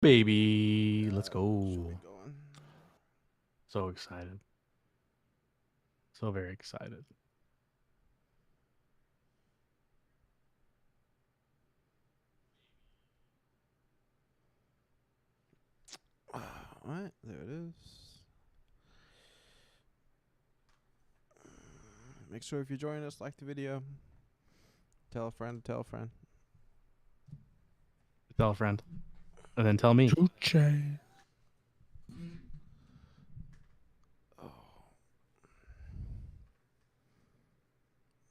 Baby, let's go. Should be going. So excited. So very excited. All right, there it is. Make sure if you're joining us, like the video. Tell a friend, tell a friend. Tell a friend. And then tell me. Tuche. Oh.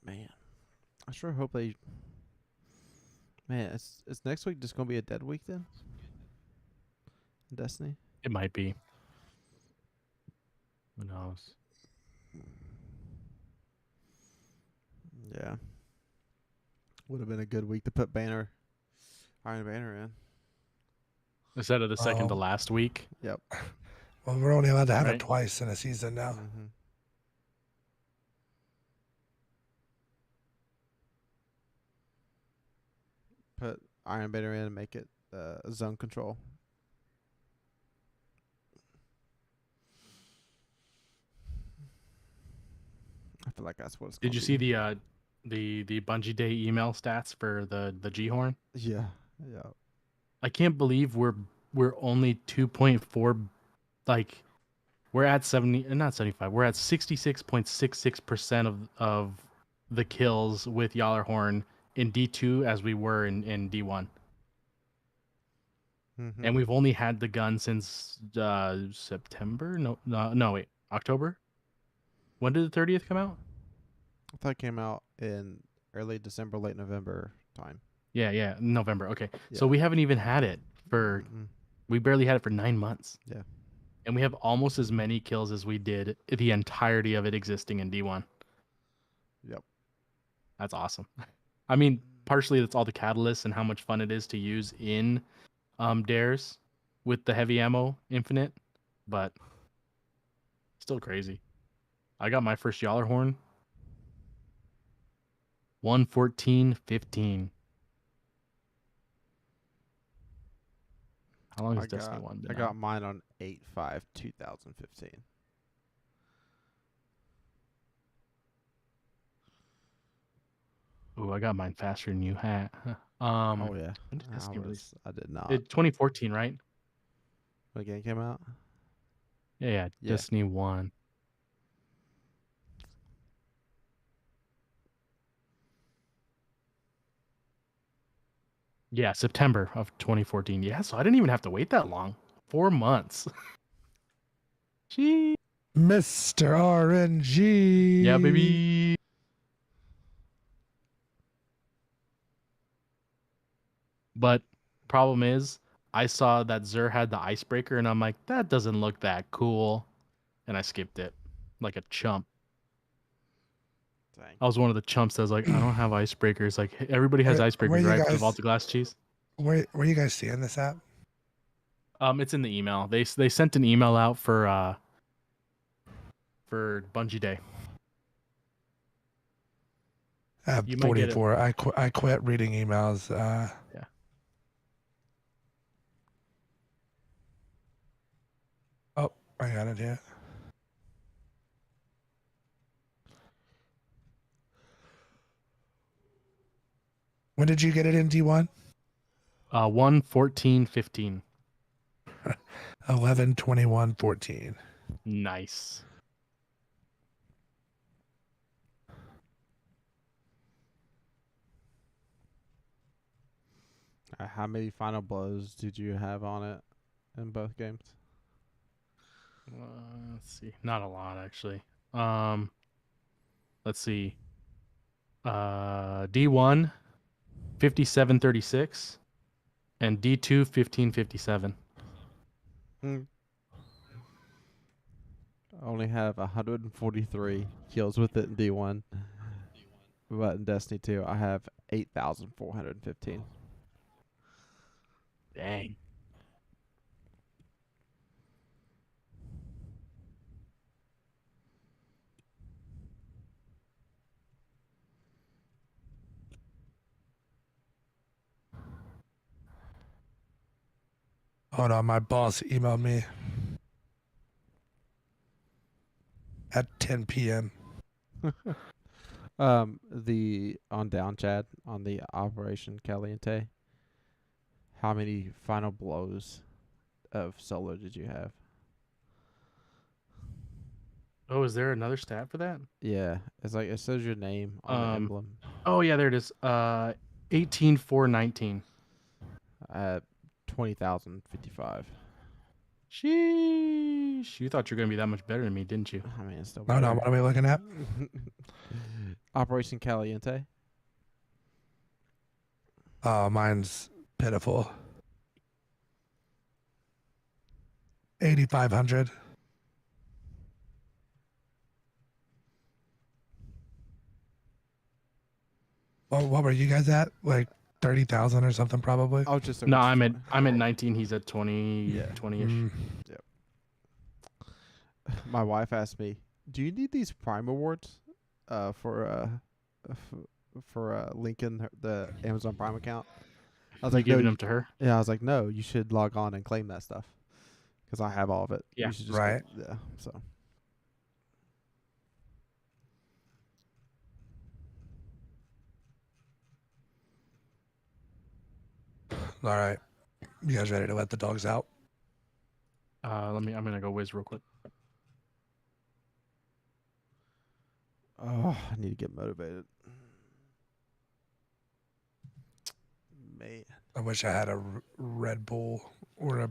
Man. I sure hope they... Man, is next week just going to be a dead week then? Destiny? It might be. Who knows? Yeah. Would have been a good week to put Iron Banner in. Instead of the second to last week. Yep. Well, we're only allowed to have it twice in a season now. Mm-hmm. Put Iron Banner in and make it zone control. I feel like that's what it's Did you see the Bungie Day email stats for the G-Horn? Yeah. Yeah. I can't believe we're only 2.4, like we're at 70, not 75. We're at 66.66% of the kills with Yallarhorn in D2 as we were in D1. Mm-hmm. And we've only had the gun since September. No, wait, October. When did the 30th come out? I thought it came out in early December, late November time. Yeah, November. Okay, yeah. So we haven't even had it for. We barely had it for 9 months. Yeah, and we have almost as many kills as we did the entirety of it existing in D1. Yep, that's awesome. I mean, partially that's all the catalysts and how much fun it is to use in dares with the heavy ammo infinite, but still crazy. I got my first Yallarhorn 1:14:15. How long has Destiny 1 been I got mine on 8/5/2015. Oh, I got mine faster than you had. Oh yeah. When did Destiny release? I did not. 2014, right? When the game came out? Yeah. Destiny 1. Yeah, September of 2014. Yeah, so I didn't even have to wait that long. 4 months. Gee. Mr. RNG. Yeah, baby. But problem is, I saw that Xur had the icebreaker, and I'm like, that doesn't look that cool. And I skipped it like a chump. Dang. I was one of the chumps that was like, I don't have icebreakers. Like, everybody has icebreakers, right? For the Vault of Glass cheese. Where you guys seeing this at? It's in the email. They sent an email out for Bungie Day. I have 44. I quit reading emails. Yeah. Oh, I got it here. When did you get it in D1? 1:14:15. 11/21/14. Nice. How many final blows did you have on it in both games? Let's see. Not a lot, actually. Let's see. D1 57:36 and D2 15:57. I only have 143 kills with it in D1. But in Destiny 2, I have 8,415. Dang. Hold on, my boss emailed me at 10 p.m. On down, Chad, on the Operation Caliente, how many final blows of solo did you have? Oh, is there another stat for that? Yeah, it's like it says your name on the emblem. Oh yeah, there it is. 18,419. At 20,055. Sheesh. You thought you were gonna be that much better than me, didn't you? I mean, it's still. No, what are we looking at? Operation Caliente. Oh, mine's pitiful. 8,500. What were you guys at? Like 30,000 or something, probably. Oh, just no. I'm at 19. He's at 20. Yeah. 20ish. Yep. My wife asked me, "Do you need these Prime awards for linking the Amazon Prime account?" I was like, giving "No." them to her. Yeah, I was like, "No, you should log on and claim that stuff because I have all of it." Yeah. You should just right. yeah. So. All right. You guys ready to let the dogs out? I'm gonna go whiz real quick. Oh, I need to get motivated. Man. I wish I had a Red Bull or a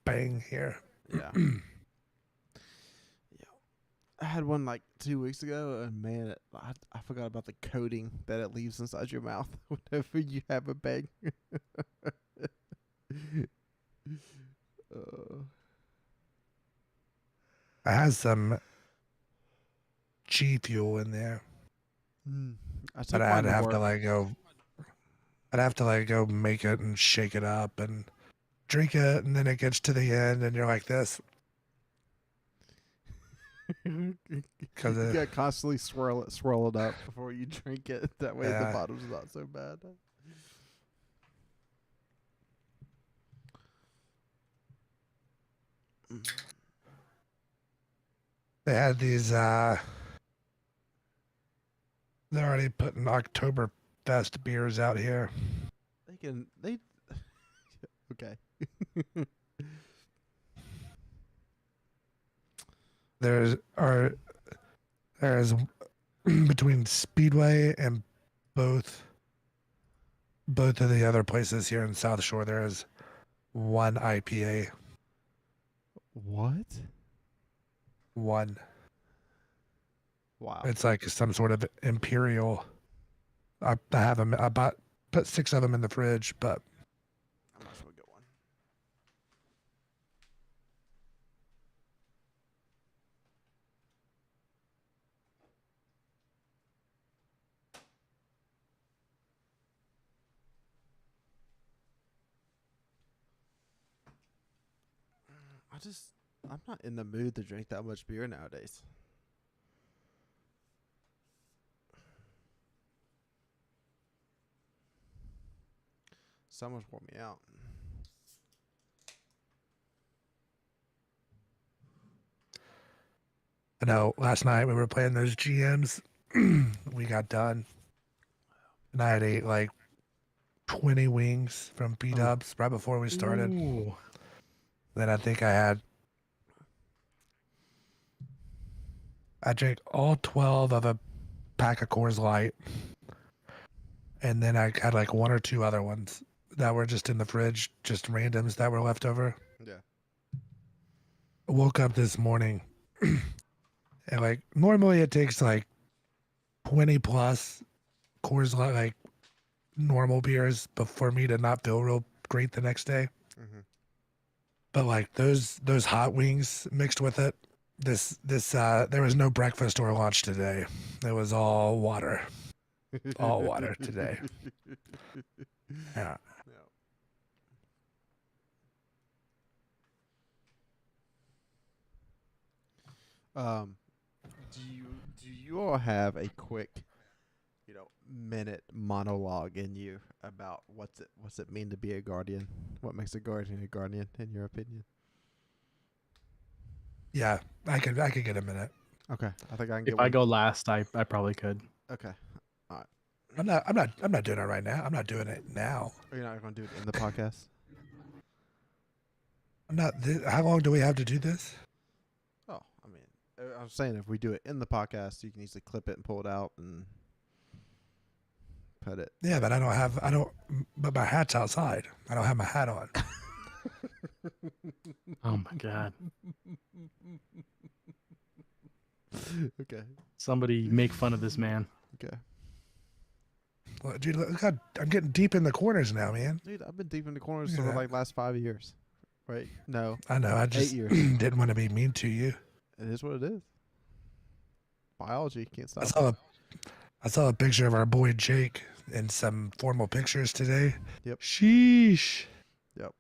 Bang here. Yeah. Yeah. I had one like 2 weeks ago, and man, I forgot about the coating that it leaves inside your mouth whenever you have a bang. I had some G Fuel in there, but I'd have to like go. I'd have to like go make it and shake it up and drink it, and then it gets to the end, and you're like this. Because you gotta constantly swirl it up before you drink it. That way the bottom's not so bad. They had these. They're already putting Oktoberfest beers out here. Okay. There's between Speedway and both of the other places here in South Shore, there is one IPA. What? One. Wow. It's like some sort of imperial. I have them. Put 6 of them in the fridge, but I might as well get one. I'm not in the mood to drink that much beer nowadays. Summer's wore me out. I know last night we were playing those GMs. We got done, and I had ate like 20 wings from B-Dubs right before we started. Ooh. Then I think I drank all 12 of a pack of Coors Light, and then I had like 1 or 2 other ones that were just in the fridge, just randoms that were left over. Yeah. I woke up this morning, and like normally it takes like 20 plus Coors Light, like normal beers, for me to not feel real great the next day. Mm-hmm. But like those hot wings mixed with it, there was no breakfast or lunch today. It was all water. All water today. Yeah. Do you all have a quick, minute monologue in you about what's it mean to be a guardian? What makes a guardian in your opinion? Yeah, I could get a minute. Okay, I think I can get If one. I go last, I probably could. Okay, all right. I'm not doing it right now. I'm not doing it now. Are you not going to do it in the podcast? I'm not. How long do we have to do this? Oh, I mean, I'm saying if we do it in the podcast, you can easily clip it and pull it out and put it. Yeah, but but my hat's outside. I don't have my hat on. Oh my god! Okay. Somebody make fun of this man. Okay. Well, dude, look, I'm getting deep in the corners now, man. Dude, I've been deep in the corners Look at for that. like last 5 years. Right? No. I know. I just 8 years. didn't want to be mean to you. It is what it is. Biology can't stop. I saw a picture of our boy Jake in some formal pictures today. Yep. Sheesh. Yep.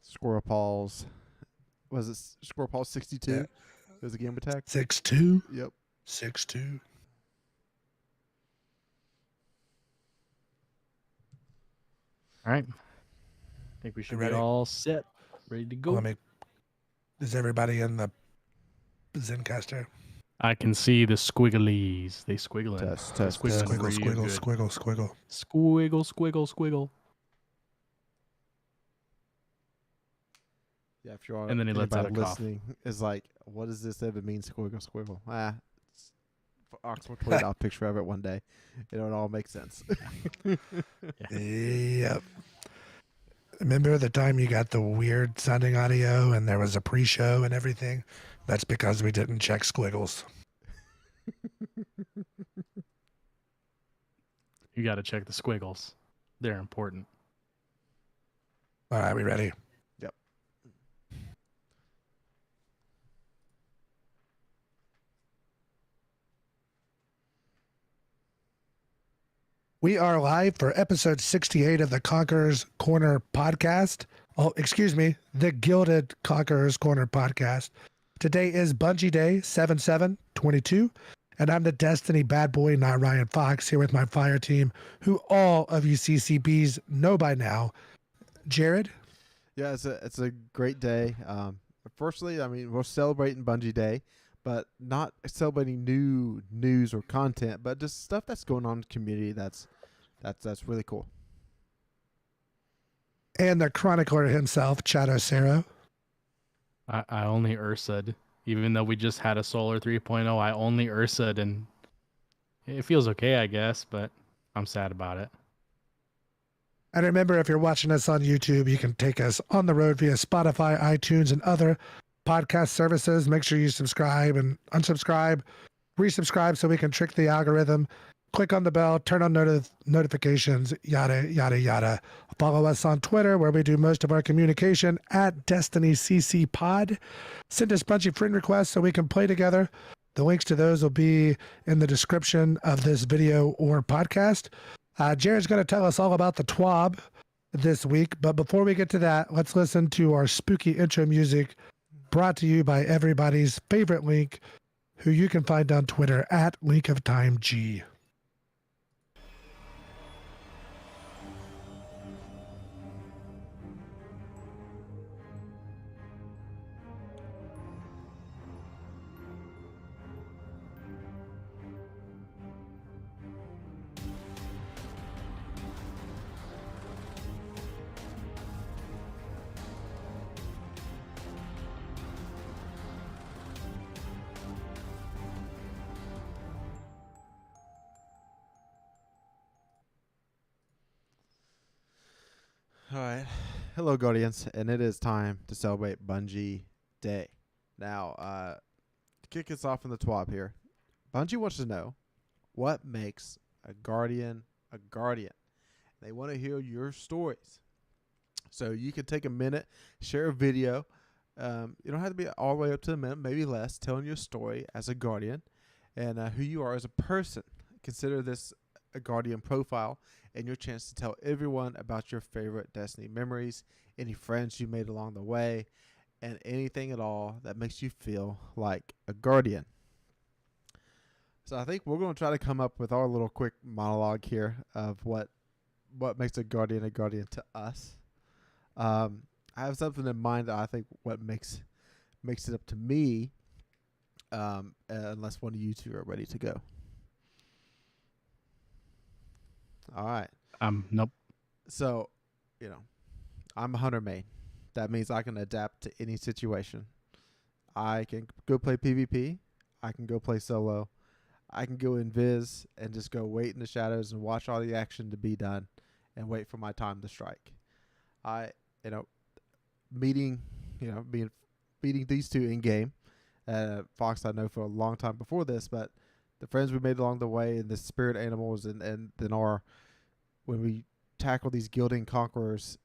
Squirrel Paws. Was it Squirrel Paws 62? Yeah. It was a game attack? 6'2". Yep. 6'2". All right. I think we should be ready? all set, ready to go. Is everybody in the Zencaster? I can see the squigglies. They squiggling. Test. Squiggling Squiggle, real squiggle, good. squiggle, squiggle. Squiggle, squiggle, squiggle. Yeah, if you're And then he lets out a cough. listening, is like, what does this even mean, squiggle, squiggle? Oxford tweet out a picture of it one day. It'll all make sense. Yep. Remember the time you got the weird sounding audio and there was a pre-show and everything? That's because we didn't check squiggles. You got to check the squiggles. They're important. All right, we ready? Yep. We are live for episode 68 of the Conqueror's Corner podcast. Oh, excuse me, the Gilded Conqueror's Corner podcast. Today is Bungie Day 7/7/22, and I'm the Destiny bad boy, NotRyanFox, here with my fire team, who all of you CCBs know by now. Jared? Yeah, it's a great day. Firstly, I mean, we're celebrating Bungie Day, but not celebrating new news or content, but just stuff that's going on in the community that's really cool. And the chronicler himself, Chadocero. I only Ursa'd. Even though we just had a Solar 3.0, I only Ursa'd, and it feels okay, I guess, but I'm sad about it. And remember, if you're watching us on YouTube, you can take us on the road via Spotify, iTunes, and other podcast services. Make sure you subscribe and unsubscribe, resubscribe so we can trick the algorithm. Click on the bell, turn on notifications, yada, yada, yada. Follow us on Twitter, where we do most of our communication, at DestinyCCPod. Send us Bungie friend requests so we can play together. The links to those will be in the description of this video or podcast. Jared's going to tell us all about the TWAB this week. But before we get to that, let's listen to our spooky intro music brought to you by everybody's favorite Link, who you can find on Twitter at LinkOfTimeG. All right. Hello, Guardians, and it is time to celebrate Bungie Day. Now, to kick us off in the TWAB here, Bungie wants to know what makes a Guardian a Guardian. They want to hear your stories. So you can take a minute, share a video. You don't have to be all the way up to a minute, maybe less, telling your story as a Guardian and who you are as a person. Consider this a Guardian profile and your chance to tell everyone about your favorite Destiny memories, any friends you made along the way, and anything at all that makes you feel like a Guardian. So I think we're going to try to come up with our little quick monologue here of what makes a guardian to us. I have something in mind that I think what makes it up to me. Unless one of you two are ready to go. All right. Nope. So, I'm a hunter main. That means I can adapt to any situation. I can go play PvP. I can go play solo. I can go invis and just go wait in the shadows and watch all the action to be done and wait for my time to strike. Meeting these two in game. Fox I know for a long time before this, but the friends we made along the way and the spirit animals and then when we tackle these gilding conquerors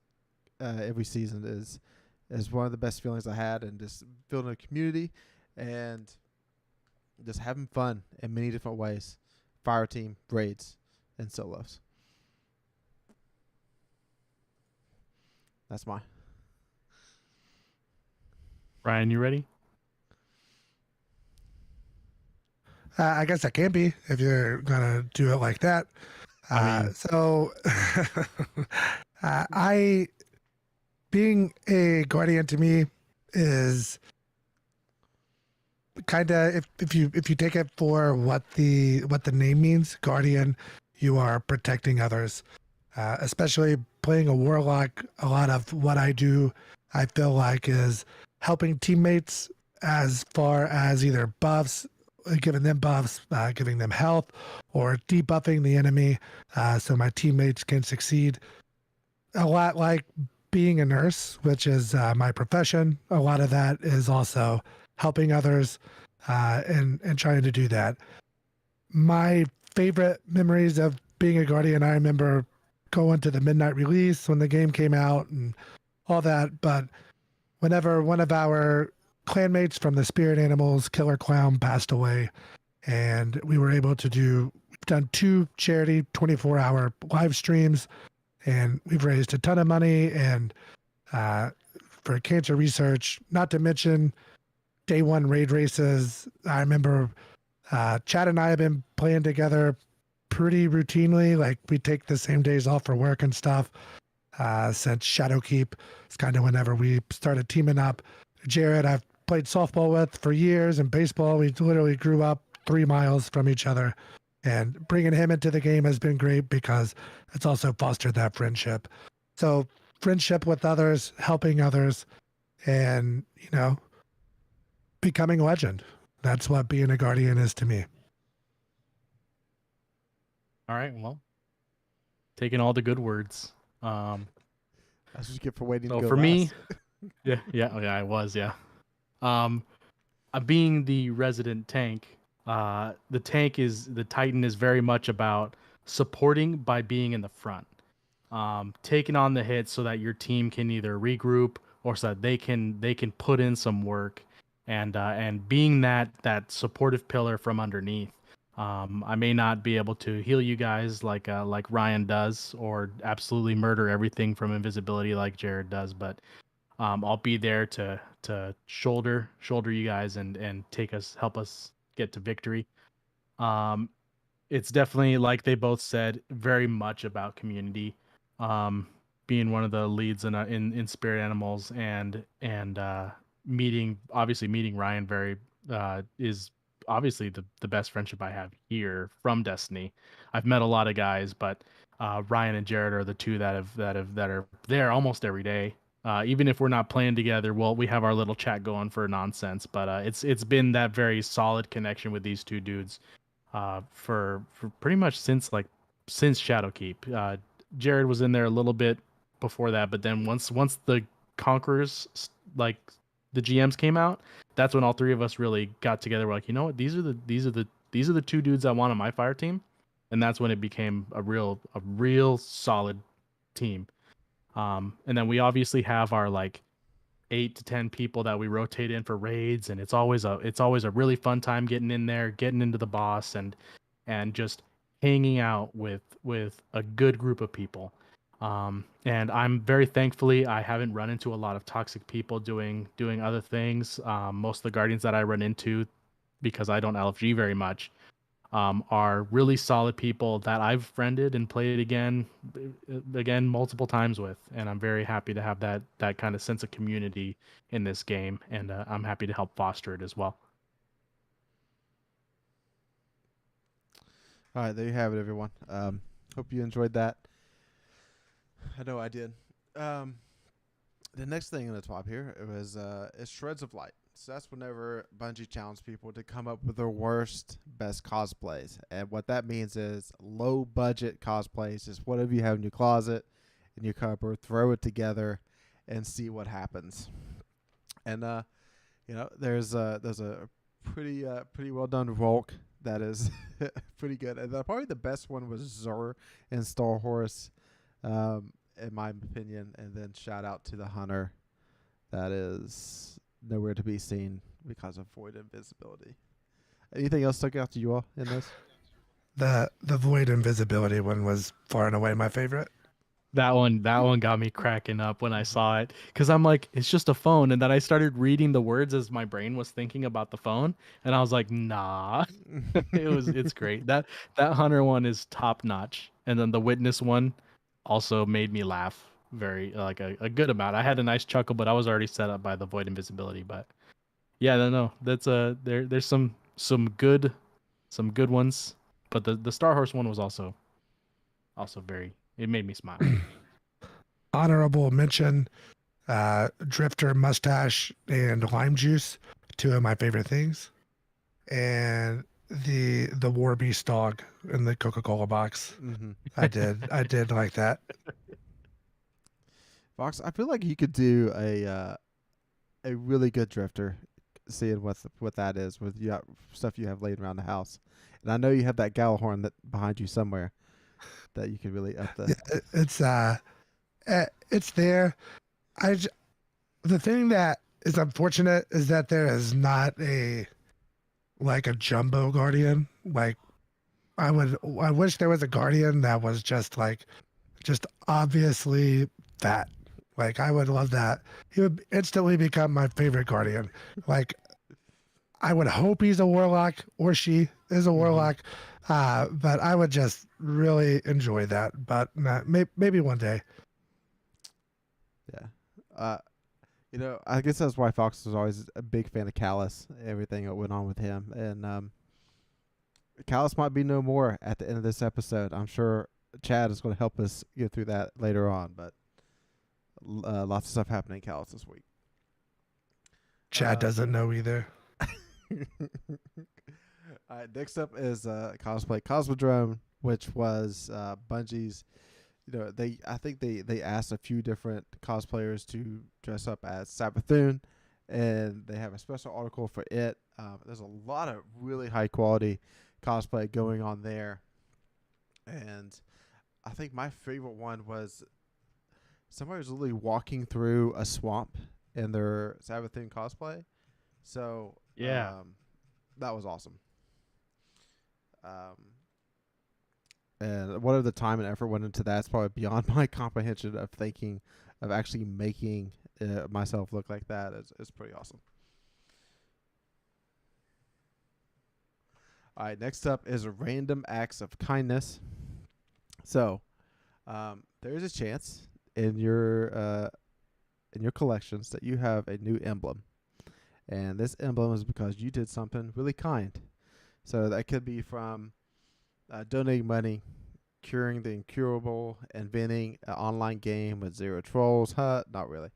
every season is one of the best feelings I had, and just building a community and just having fun in many different ways. Fire team, raids, and solos. That's mine. Ryan, you ready? I guess I can be if you're gonna do it like that. So, being a guardian to me is kind of if you take it for what the name means, guardian, you are protecting others. Especially playing a warlock, a lot of what I do, I feel like, is helping teammates as far as either buffs, giving them buffs, giving them health, or debuffing the enemy so my teammates can succeed. A lot like being a nurse, which is my profession. A lot of that is also helping others and trying to do that. My favorite memories of being a guardian, I remember going to the midnight release when the game came out and all that. But whenever one of our clanmates from the Spirit Animals Killer Clown passed away, and we were able to we've done 2 charity 24-hour live streams, and we've raised a ton of money and for cancer research, not to mention day 1 raid races. I remember Chad and I have been playing together pretty routinely. Like, we take the same days off for work and stuff since Shadowkeep. It's kind of whenever we started teaming up. Jared, I've played softball with for years, and baseball, we literally grew up 3 miles from each other. And bringing him into the game has been great because it's also fostered that friendship. So friendship with others, helping others, and, becoming a legend. That's what being a guardian is to me. All right, well, taking all the good words. That's what you get for waiting So to go for last. me, I was. Being the resident tank, the Titan is very much about supporting by being in the front, taking on the hits so that your team can either regroup or so that they can put in some work, and being that supportive pillar from underneath. I may not be able to heal you guys like Ryan does, or absolutely murder everything from invisibility like Jared does, but I'll be there to shoulder you guys and help us get to victory. It's definitely, like they both said, very much about community. Being one of the leads in Spirit Animals and meeting Ryan is obviously the best friendship I have here from Destiny. I've met a lot of guys, but Ryan and Jared are the two that are there almost every day. Even if we're not playing together, well, we have our little chat going for nonsense. But it's been that very solid connection with these two dudes for pretty much since Shadowkeep. Jared was in there a little bit before that, but then once the Conquerors, like the GMs, came out, that's when all 3 of us really got together. We're like, you know what, these are the 2 dudes I want on my fire team, and that's when it became a real solid team. And then we obviously have our 8 to 10 people that we rotate in for raids, and it's always a really fun time getting in there, getting into the boss, and just hanging out with a good group of people. And I'm very thankfully I haven't run into a lot of toxic people doing other things. Most of the guardians that I run into, because I don't LFG very much, are really solid people that I've friended and played again multiple times with, and I'm very happy to have that kind of sense of community in this game, and I'm happy to help foster it as well. All right, there you have it, everyone. Hope you enjoyed that. I know I did. The next thing in the TWAB here is Shreds of Light. So that's whenever Bungie challenged people to come up with their worst, best cosplays. And what that means is low budget cosplays, just whatever you have in your closet, in your cupboard, throw it together and see what happens. And there's a pretty well done Volk that is pretty good. And probably the best one was Zur and Star Horse, in my opinion. And then shout out to the Hunter that is nowhere to be seen because of Void Invisibility. Anything else stuck out to you all in this? The Void Invisibility one was far and away my favorite. That one got me cracking up when I saw it, because I'm like, it's just a phone, and then I started reading the words as my brain was thinking about the phone, and I was like, nah. It's great. That Hunter one is top notch, and then the Witness one also made me laugh very like a good amount. I had a nice chuckle, but I was already set up by the Void Invisibility. But yeah, no, that's there's some good ones, but the Star Horse one was also very. It made me smile. Honorable mention, Drifter Mustache and Lime Juice, two of my favorite things. And the War Beast dog in the Coca-Cola box. Mm-hmm. I did like that. Fox, I feel like you could do a really good drifter, seeing what that is with stuff you have laying around the house. And I know you have that Gallahorn that behind you somewhere that you could really up the. It's there. The thing that is unfortunate is that there is not a jumbo Guardian. Like I wish there was a Guardian that was just obviously fat. Like I would love that. He would instantly become my favorite Guardian. Like I would hope he's a Warlock or she is a Warlock. But I would just really enjoy that. But maybe one day. Yeah. I guess that's why Fox was always a big fan of Callus, everything that went on with him. And Callus might be no more at the end of this episode. I'm sure Chad is going to help us get through that later on. But lots of stuff happening in Callus this week. Chad doesn't know either. All right, next up is Cosplay Cosmodrome, which was Bungie's. I think they asked a few different cosplayers to dress up as Sabathun, and they have a special article for it. There's a lot of really high quality cosplay going on there, and I think my favorite one was somebody was literally walking through a swamp in their Sabathun cosplay. So yeah, that was awesome. And whatever the time and effort went into that, it's probably beyond my comprehension of thinking of actually making myself look like that. It's pretty awesome. All right, next up is random acts of kindness. So, there is a chance in your collections that you have a new emblem, and this emblem is because you did something really kind. So that could be from donating money, curing the incurable, inventing an online game with 0 trolls. Not really.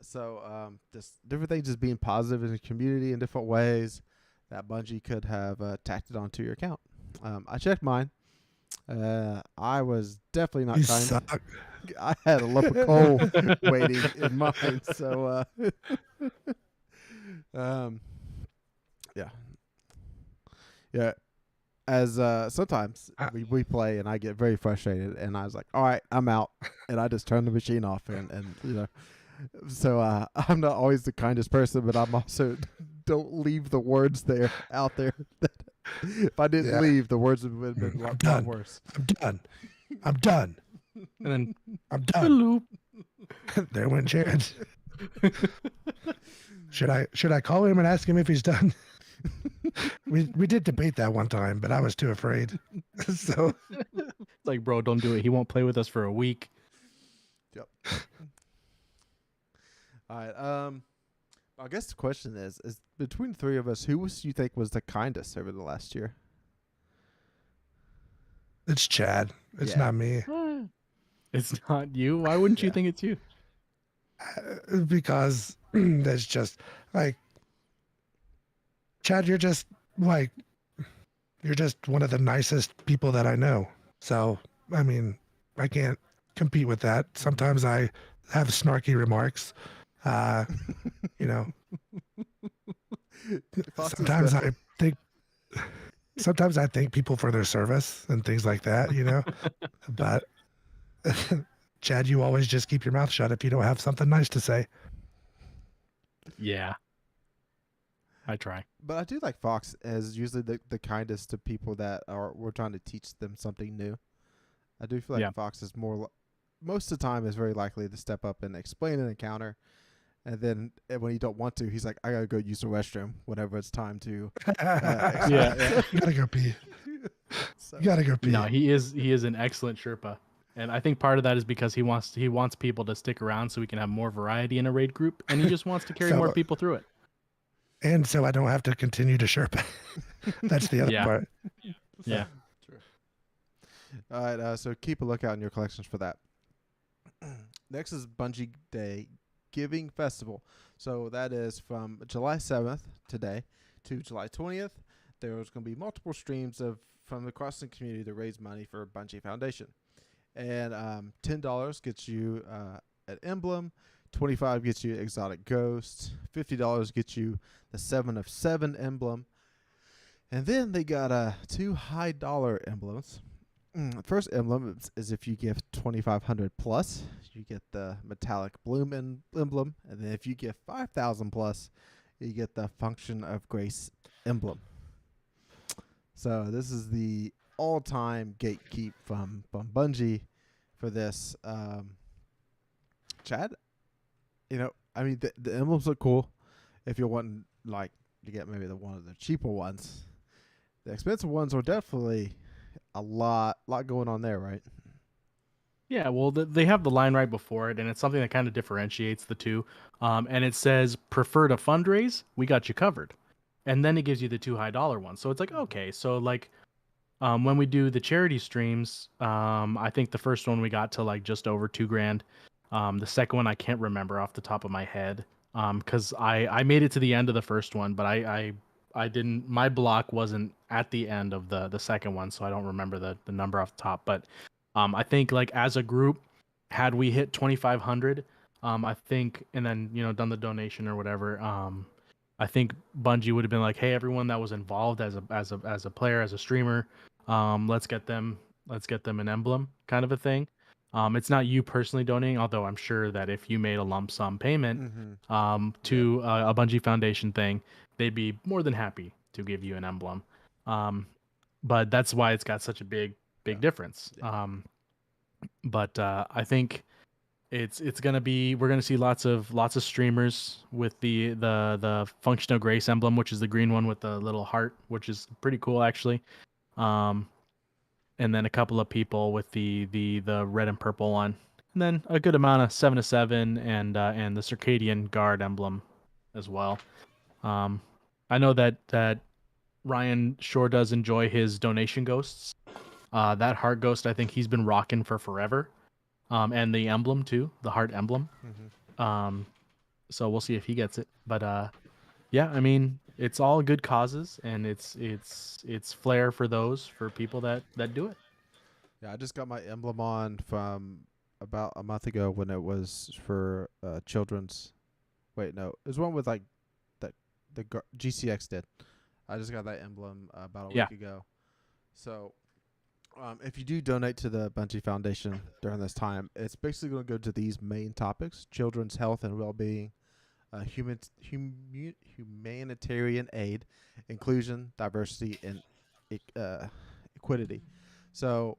So just different things, just being positive in the community in different ways that Bungie could have tacked it onto your account. I checked mine. I was definitely not kind. Suck. I had a lump of coal waiting in mine. So yeah. As sometimes we play and I get very frustrated and I was like, all right, I'm out, and I just turn the machine off and so I'm not always the kindest person, but I'm also don't leave the words out there. If I didn't leave, the words would have been a lot worse. I'm done. And then I'm done. There went Jared. Should I call him and ask him if he's done? We did debate that one time, but I was too afraid. So It's like, bro, don't do it. He won't play with us for a week. Yep. All right. I guess the question is between the three of us, who you think was the kindest over the last year? it's Chad. It's Yeah. not me. It's not you. Why wouldn't you Yeah. think it's you? Because that's just like Chad. You're just one of the nicest people that I know. So I mean, I can't compete with that. Sometimes I have snarky remarks. You know, sometimes I thank people for their service and things like that, you know. But Chad, you always just keep your mouth shut if you don't have something nice to say. Yeah. I try. But I do like Fox as usually the kindest to people that we're trying to teach them something new. I do feel like Fox is most of the time is very likely to step up and explain an encounter. And then when you don't want to, he's like, I got to go use the restroom whenever it's time to. Yeah. You got to go pee. You got to go pee. No, he is an excellent Sherpa. And I think part of that is because he wants people to stick around so we can have more variety in a raid group. And he just wants to carry more people through it. And so I don't have to continue to Sherpa. That's the other part. Yeah. True. All right. So keep a lookout in your collections for that. Next is Bungie Day Giving Festival. So that is from July 7th today to July 20th. There's going to be multiple streams from the crossing community to raise money for Bungie Foundation. And $10 gets you an emblem. $25 gets you Exotic Ghost. $50 gets you the 7 of 7 emblem. And then they got 2 high dollar emblems. The first emblem is if you give 2,500 plus, you get the metallic bloom emblem. And then if you give 5,000 plus, you get the Function of Grace emblem. So this is the all-time gatekeep from Bungie for this. Chad, I mean, the emblems look cool. If you're wanting to get maybe one of the cheaper ones, the expensive ones are definitely a lot going on there, right? Yeah, well, they have the line right before it, and it's something that kind of differentiates the two. And it says, prefer to fundraise, we got you covered. And then it gives you the 2 high dollar ones. So it's like, okay, so when we do the charity streams, I think the first one we got to just over $2,000. The second one I can't remember off the top of my head, because I made it to the end of the first one, but I didn't. My block wasn't at the end of the second one, so I don't remember the number off the top. But I think as a group, had we hit 2,500, I think, and then done the donation or whatever, I think Bungie would have been like, hey, everyone that was involved as a player, as a streamer, let's get them an emblem, kind of a thing. It's not you personally donating, although I'm sure that if you made a lump sum payment to a Bungie Foundation thing, they'd be more than happy to give you an emblem. But that's why it's got such a big difference. Yeah. But I think it's gonna be, we're gonna see lots of streamers with the Function of Grace emblem, which is the green one with the little heart, which is pretty cool actually. And then a couple of people with the red and purple one, and then a good amount of 7 of 7 and the Circadian Guard emblem as well. I know that Ryan sure does enjoy his donation ghosts. That heart ghost, I think he's been rocking for forever. And the emblem too, the heart emblem. So we'll see if he gets it. But yeah, I mean, it's all good causes, and it's flair for people that do it. Yeah, I just got my emblem on from about a month ago when it was for children's. Wait, no, it was one with that the GCX did. I just got that emblem about a week ago. So if you do donate to the Bungie Foundation during this time, it's basically going to go to these main topics: children's health and well-being, humanitarian aid, inclusion, diversity, and equity. So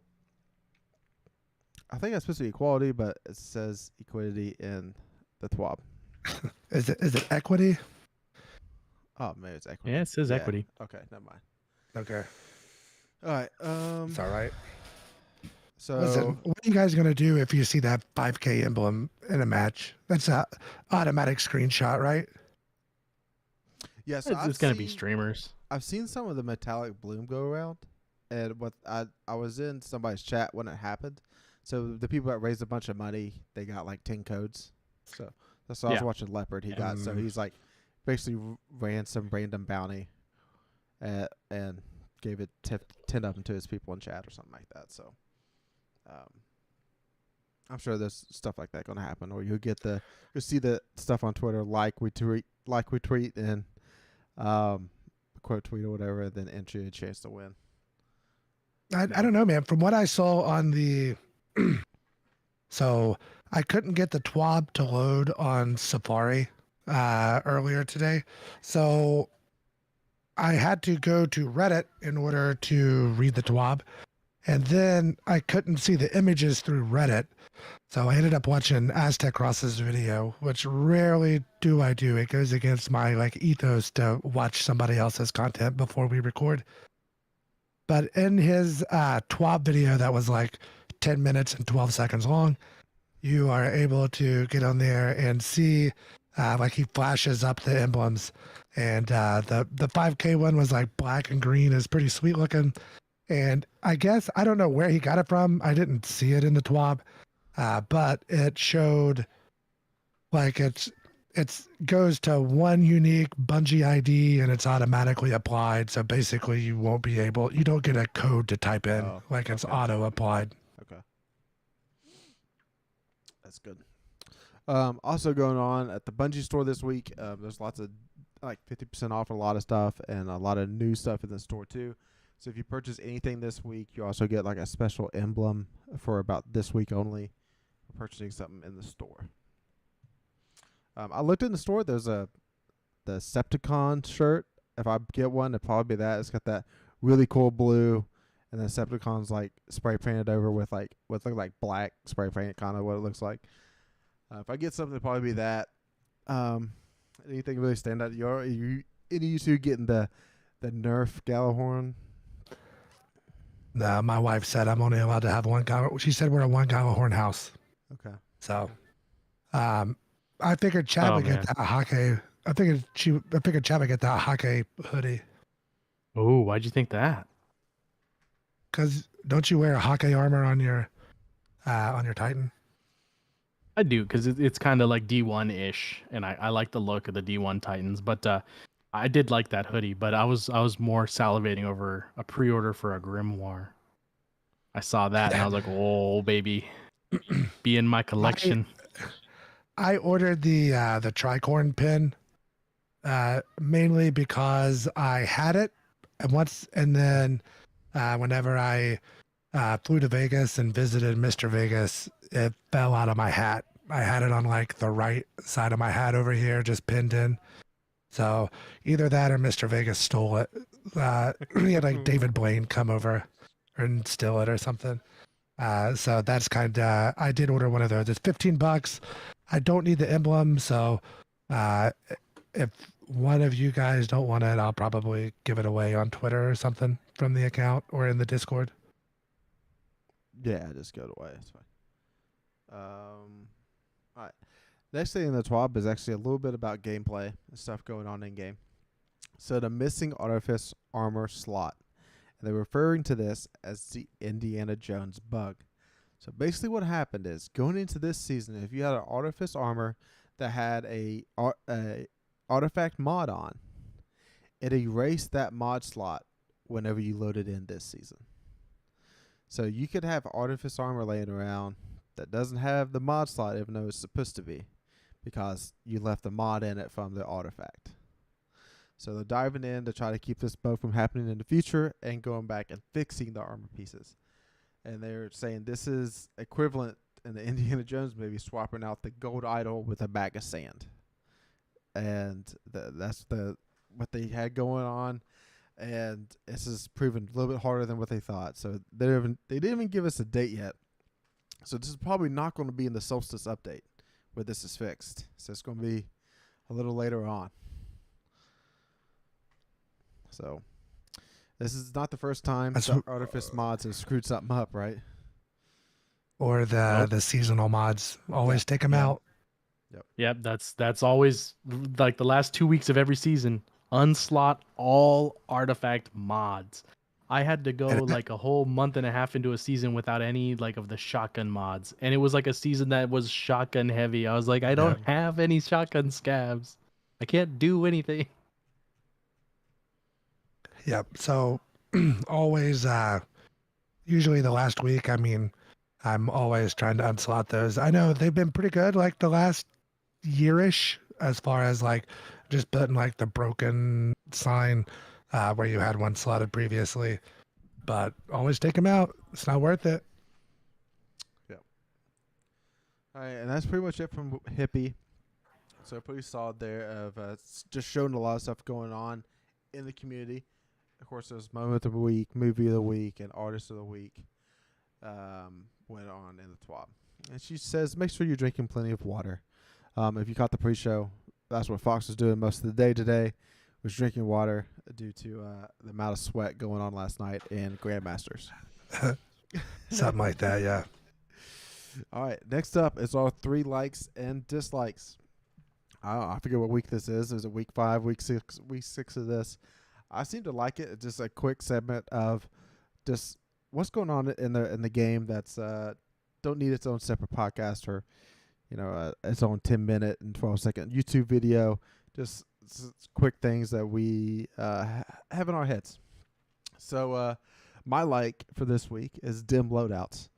I think it's supposed to be equality, but it says equity in the TWAB. Is it equity? Oh, maybe it's equity. Yeah, it says equity. Okay, never mind. Okay. All right. It's all right. So listen, what are you guys gonna do if you see that 5K emblem in a match? That's a automatic screenshot, right? yes, It's going to be streamers. I've seen some of the metallic bloom go around, and what I was in somebody's chat when it happened. So the people that raised a bunch of money, they got like 10 codes. So that's what I was watching Leopard. He got so he's like basically ran some random bounty, and gave it 10 of them to his people in chat or something like that. So, I'm sure there's stuff like that going to happen, or you'll see the stuff on Twitter like we tweet and quote tweet or whatever, and then enter a chance to win. I don't know, man. From what I saw on the, so I couldn't get the TWAB to load on Safari earlier today, so I had to go to Reddit in order to read the TWAB, and then I couldn't see the images through Reddit, so I ended up watching Aztec Ross's video, which rarely do I do. It goes against my ethos to watch somebody else's content before we record. But in his TWAB video that was 10 minutes and 12 seconds long, you are able to get on there and see he flashes up the emblems. And the 5K one was black and green, is pretty sweet looking. And I guess, I don't know where he got it from. I didn't see it in the TWAB, but it showed it goes to one unique Bungie ID and it's automatically applied. So basically you don't get a code to type in. It's auto applied. Okay. That's good. Also going on at the Bungie store this week, there's lots of 50% off a lot of stuff and a lot of new stuff in the store too. So if you purchase anything this week, you also get a special emblem for about this week only for purchasing something in the store. I looked in the store. There's the Decepticon shirt. If I get one, it'd probably be that. It's got that really cool blue, and then Decepticon's spray painted over with black spray paint, kind of what it looks like. If I get something, it'd probably be that. Anything really stand out? Any of you two getting the Nerf Gallahorn? No, my wife said I'm only allowed to have one Gallahorn. She said we're a one Gallahorn house. Okay. So, I figured Chad would get that Hake. I figured Chad would get that Hake hoodie. Oh, why'd you think that? Because don't you wear a Hake armor on your Titan? I do, because it's kind of like D1-ish, and I like the look of the D1 Titans. But I did like that hoodie, but I was more salivating over a pre-order for a Grimoire. I saw that, and I was like, oh, baby, be in my collection. I ordered the tricorn pin mainly because I had it once, and then whenever I flew to Vegas and visited Mr. Vegas, it fell out of my hat. I had it on the right side of my hat over here, just pinned in. So either that or Mr. Vegas stole it. He had David Blaine come over and steal it or something. So that's I did order one of those. It's $15. I don't need the emblem, so if one of you guys don't want it, I'll probably give it away on Twitter or something from the account or in the Discord. Yeah, just go away. It's fine. All right. Next thing in the TWAB is actually a little bit about gameplay and stuff going on in game. So the missing Artifice armor slot, and they're referring to this as the Indiana Jones bug. So basically what happened is, going into this season, if you had an Artifice armor that had a artifact mod on, it erased that mod slot whenever you loaded in this season. So you could have Artifice armor laying around that doesn't have the mod slot, even though it's supposed to be, because you left the mod in it from the artifact. So they're diving in to try to keep this bug from happening in the future and going back and fixing the armor pieces. And they're saying this is equivalent in the Indiana Jones movie, swapping out the gold idol with a bag of sand. And that's what they had going on. And this is proven a little bit harder than what they thought. So they didn't even give us a date yet. So this is probably not going to be in the Solstice update where this is fixed. So it's going to be a little later on. So this is not the first time Artifice mods have screwed something up, right? Or the seasonal mods. Always take them out. Yep, that's always like the last 2 weeks of every season. Unslot all artifact mods. I had to go like a whole month and a half into a season without any like of the shotgun mods, and it was like a season that was shotgun heavy. I was like, I don't have any shotgun scabs. I can't do anything. Yep. So always, usually the last week. I mean, I'm always trying to unslot those. I know they've been pretty good, like the last yearish, as far as like just putting like the broken sign where you had one slotted previously, but always take them out. It's not worth it. Yep. All right, and that's pretty much it from Hippie. So pretty solid there of just showing a lot of stuff going on in the community. Of course, there's Moment of the Week, Movie of the Week, and Artist of the Week went on in the TWAB. And she says, make sure you're drinking plenty of water. If you caught the pre-show, that's what Fox was doing most of the day today, was drinking water due to the amount of sweat going on last night in Grandmasters. Something like that, yeah. All right, next up is our 3 likes and dislikes. I forget what week this is. Is it week 5, week 6, week 6 of this? I seem to like it. It's just a quick segment of just what's going on in the game that's don't need its own separate podcast or its own 10-minute and 12-second YouTube video. Just quick things that we have in our heads. So my like for this week is dim loadouts.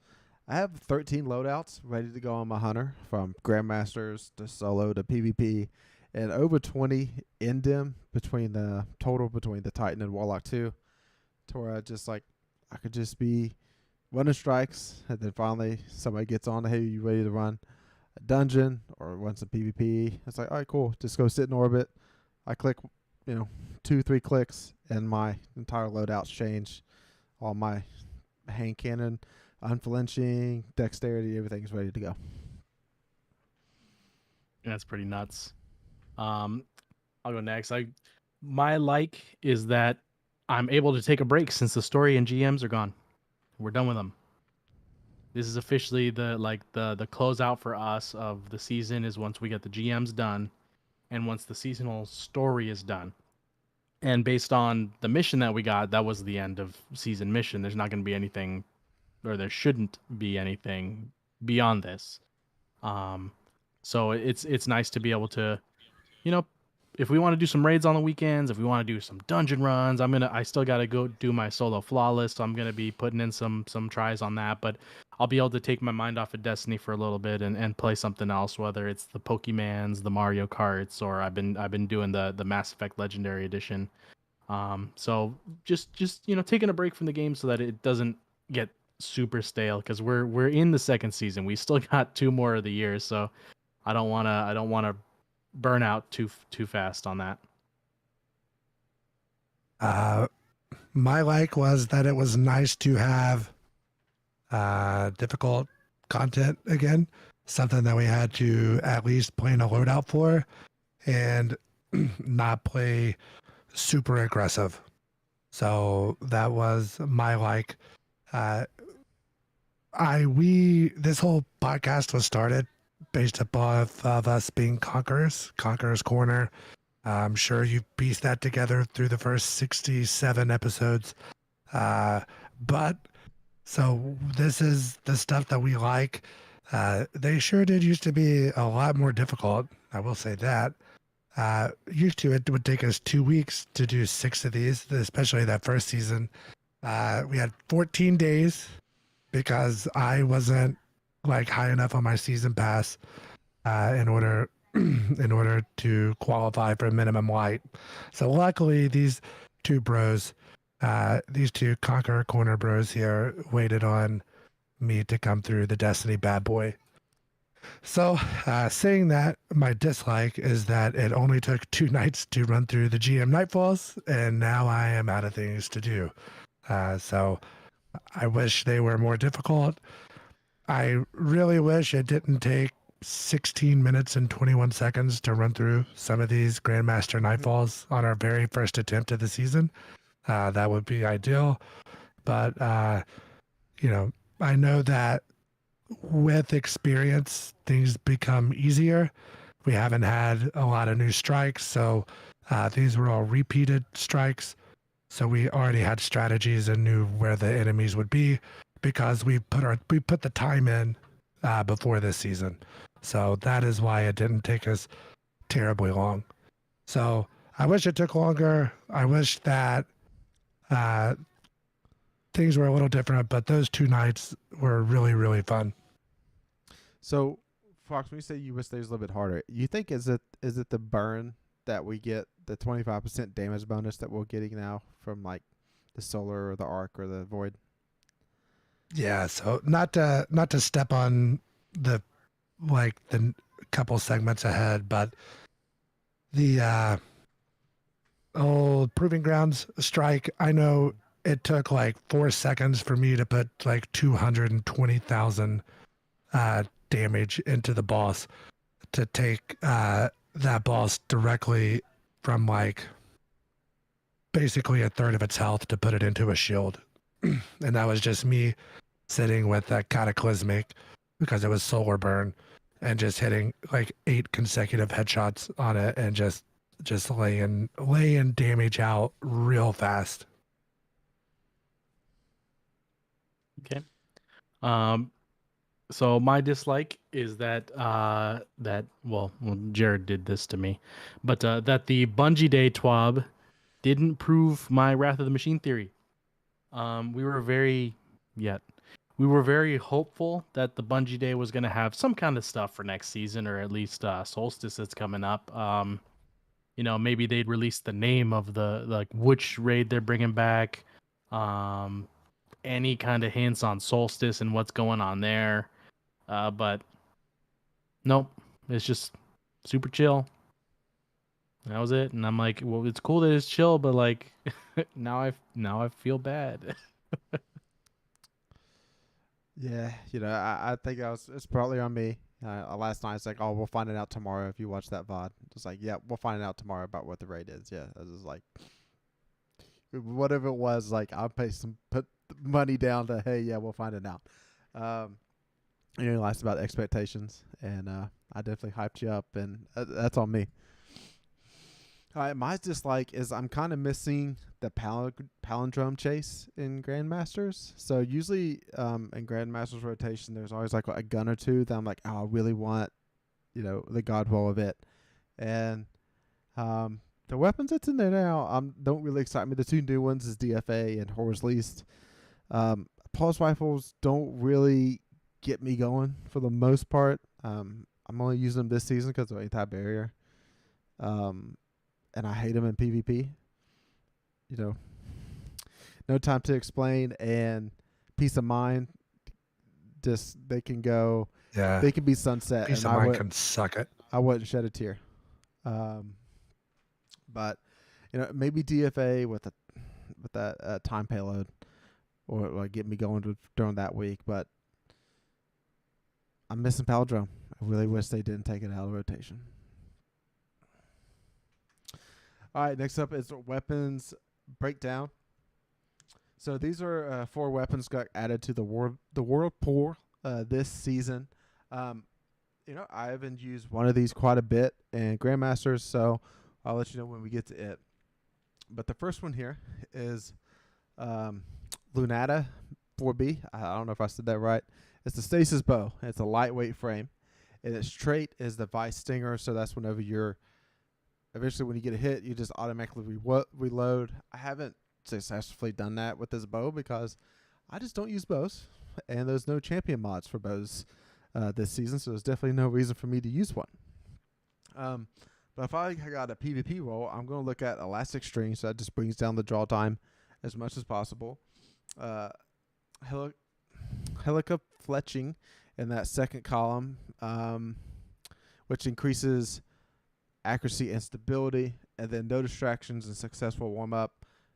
I have 13 loadouts ready to go on my hunter, from Grandmasters to solo to PvP, and over 20 in dim between the Titan and Warlock 2, to where I could just be running strikes, and then finally somebody gets on, hey, you ready to run a dungeon or run some PvP? It's like, all right, cool, just go sit in orbit. I click, 2-3 clicks, and my entire loadouts change. All my hand cannon, unflinching, dexterity, everything's ready to go. That's pretty nuts. I'll go next. My like is that I'm able to take a break since the story and GMs are gone. We're done with them. This is officially the closeout for us of the season, is once we get the GMs done and once the seasonal story is done. And based on the mission that we got, that was the end of season mission. There's not going to be anything, or there shouldn't be anything beyond this. So it's nice to be able to, if we want to do some raids on the weekends, if we want to do some dungeon runs, I still got to go do my solo flawless. So I'm going to be putting in some tries on that, but I'll be able to take my mind off of Destiny for a little bit and play something else, whether it's the Pokemans, the Mario Karts, or I've been doing the Mass Effect Legendary Edition. So just taking a break from the game so that it doesn't get super stale, because we're in the second season. We still got 2 more of the year, so I don't want to burn out too fast on that. My like was that it was nice to have difficult content again, something that we had to at least plan a loadout for, and not play super aggressive. So that was my like. This whole podcast was started based upon of us being Conqueror's Corner. I'm sure you pieced that together through the first 67 episodes. But so this is the stuff that we like. They sure did used to be a lot more difficult. I will say that. Used to, it would take us 2 weeks to do 6 of these, especially that first season. We had 14 days because I wasn't high enough on my season pass in order to qualify for minimum light. So luckily these 2 bros, these 2 Conqueror Corner bros here, waited on me to come through the Destiny bad boy. So saying that, my dislike is that it only took 2 nights to run through the GM Nightfalls, and now I am out of things to do. So I wish they were more difficult. I really wish it didn't take 16 minutes and 21 seconds to run through some of these Grandmaster Nightfalls on our very first attempt of the season. That would be ideal. But, I know that with experience, things become easier. We haven't had a lot of new strikes, so these were all repeated strikes. So we already had strategies and knew where the enemies would be because we put the time in before this season. So that is why it didn't take us terribly long. So I wish it took longer. I wish that things were a little different, but those 2 nights were really, really fun. So, Fox, when you say you wish they was a little bit harder, you think is it the burn that we get, the 25% damage bonus that we're getting now from like the solar or the arc or the void? Yeah, so not to step on the couple segments ahead, but the old Proving Grounds strike, I know it took like 4 seconds for me to put like 220,000 damage into the boss to take that boss directly from like basically a third of its health to put it into a shield. And that was just me sitting with that cataclysmic because it was solar burn and just hitting like 8 consecutive headshots on it and just laying damage out real fast. Okay. So my dislike is that Jared did this to me, but that the Bungie Day TWAB didn't prove my Wrath of the Machine theory. We were very hopeful that the Bungie Day was going to have some kind of stuff for next season, or at least Solstice that's coming up. Maybe they'd release the name of the which raid they're bringing back. Any kind of hints on Solstice and what's going on there. But nope, it's just super chill. That was it. And I'm like, well, it's cool that it's chill, but like now I feel bad. Yeah, I think it's probably on me. Last night it's like, oh, we'll find it out tomorrow if you watch that VOD. Just like, yeah, we'll find out tomorrow about what the raid is. Yeah, I was just like, whatever it was, like I'll put money down to, hey, yeah, we'll find it out. Last about expectations, and I definitely hyped you up, and that's on me. All right, my dislike is I'm kind of missing the palindrome chase in Grandmasters. So usually in Grandmasters rotation, there's always like a gun or two that I'm like, oh, I really want, the Godwell of it. And the weapons that's in there now don't really excite me. The 2 new ones is DFA and Horror's Least. Pulse rifles don't really get me going for the most part. I'm only using them this season because of anti-barrier. And I hate them in PvP. No time to explain and peace of mind. Just they can go. Yeah. They can be sunset. Peace of mind can suck it. I wouldn't shed a tear. But maybe DFA with that time payload, or get me going during that week. But I'm missing palindrome. I really wish they didn't take it out of rotation. All right, next up is weapons breakdown. So these are 4 weapons got added to the world pool this season. I haven't used one of these quite a bit in Grandmasters, so I'll let you know when we get to it. But the first one here is Lunata 4B. I don't know if I said that right. It's the Stasis Bow. It's a lightweight frame. And its trait is the Vice Stinger, so that's whenever eventually when you get a hit, you just automatically reload. I haven't successfully done that with this bow because I just don't use bows, and there's no champion mods for bows this season, so there's definitely no reason for me to use one. But if I got a PvP role, I'm going to look at Elastic String, so that just brings down the draw time as much as possible. Helica Fletching in that second column, which increases accuracy and stability, and then no distractions and successful warm-up.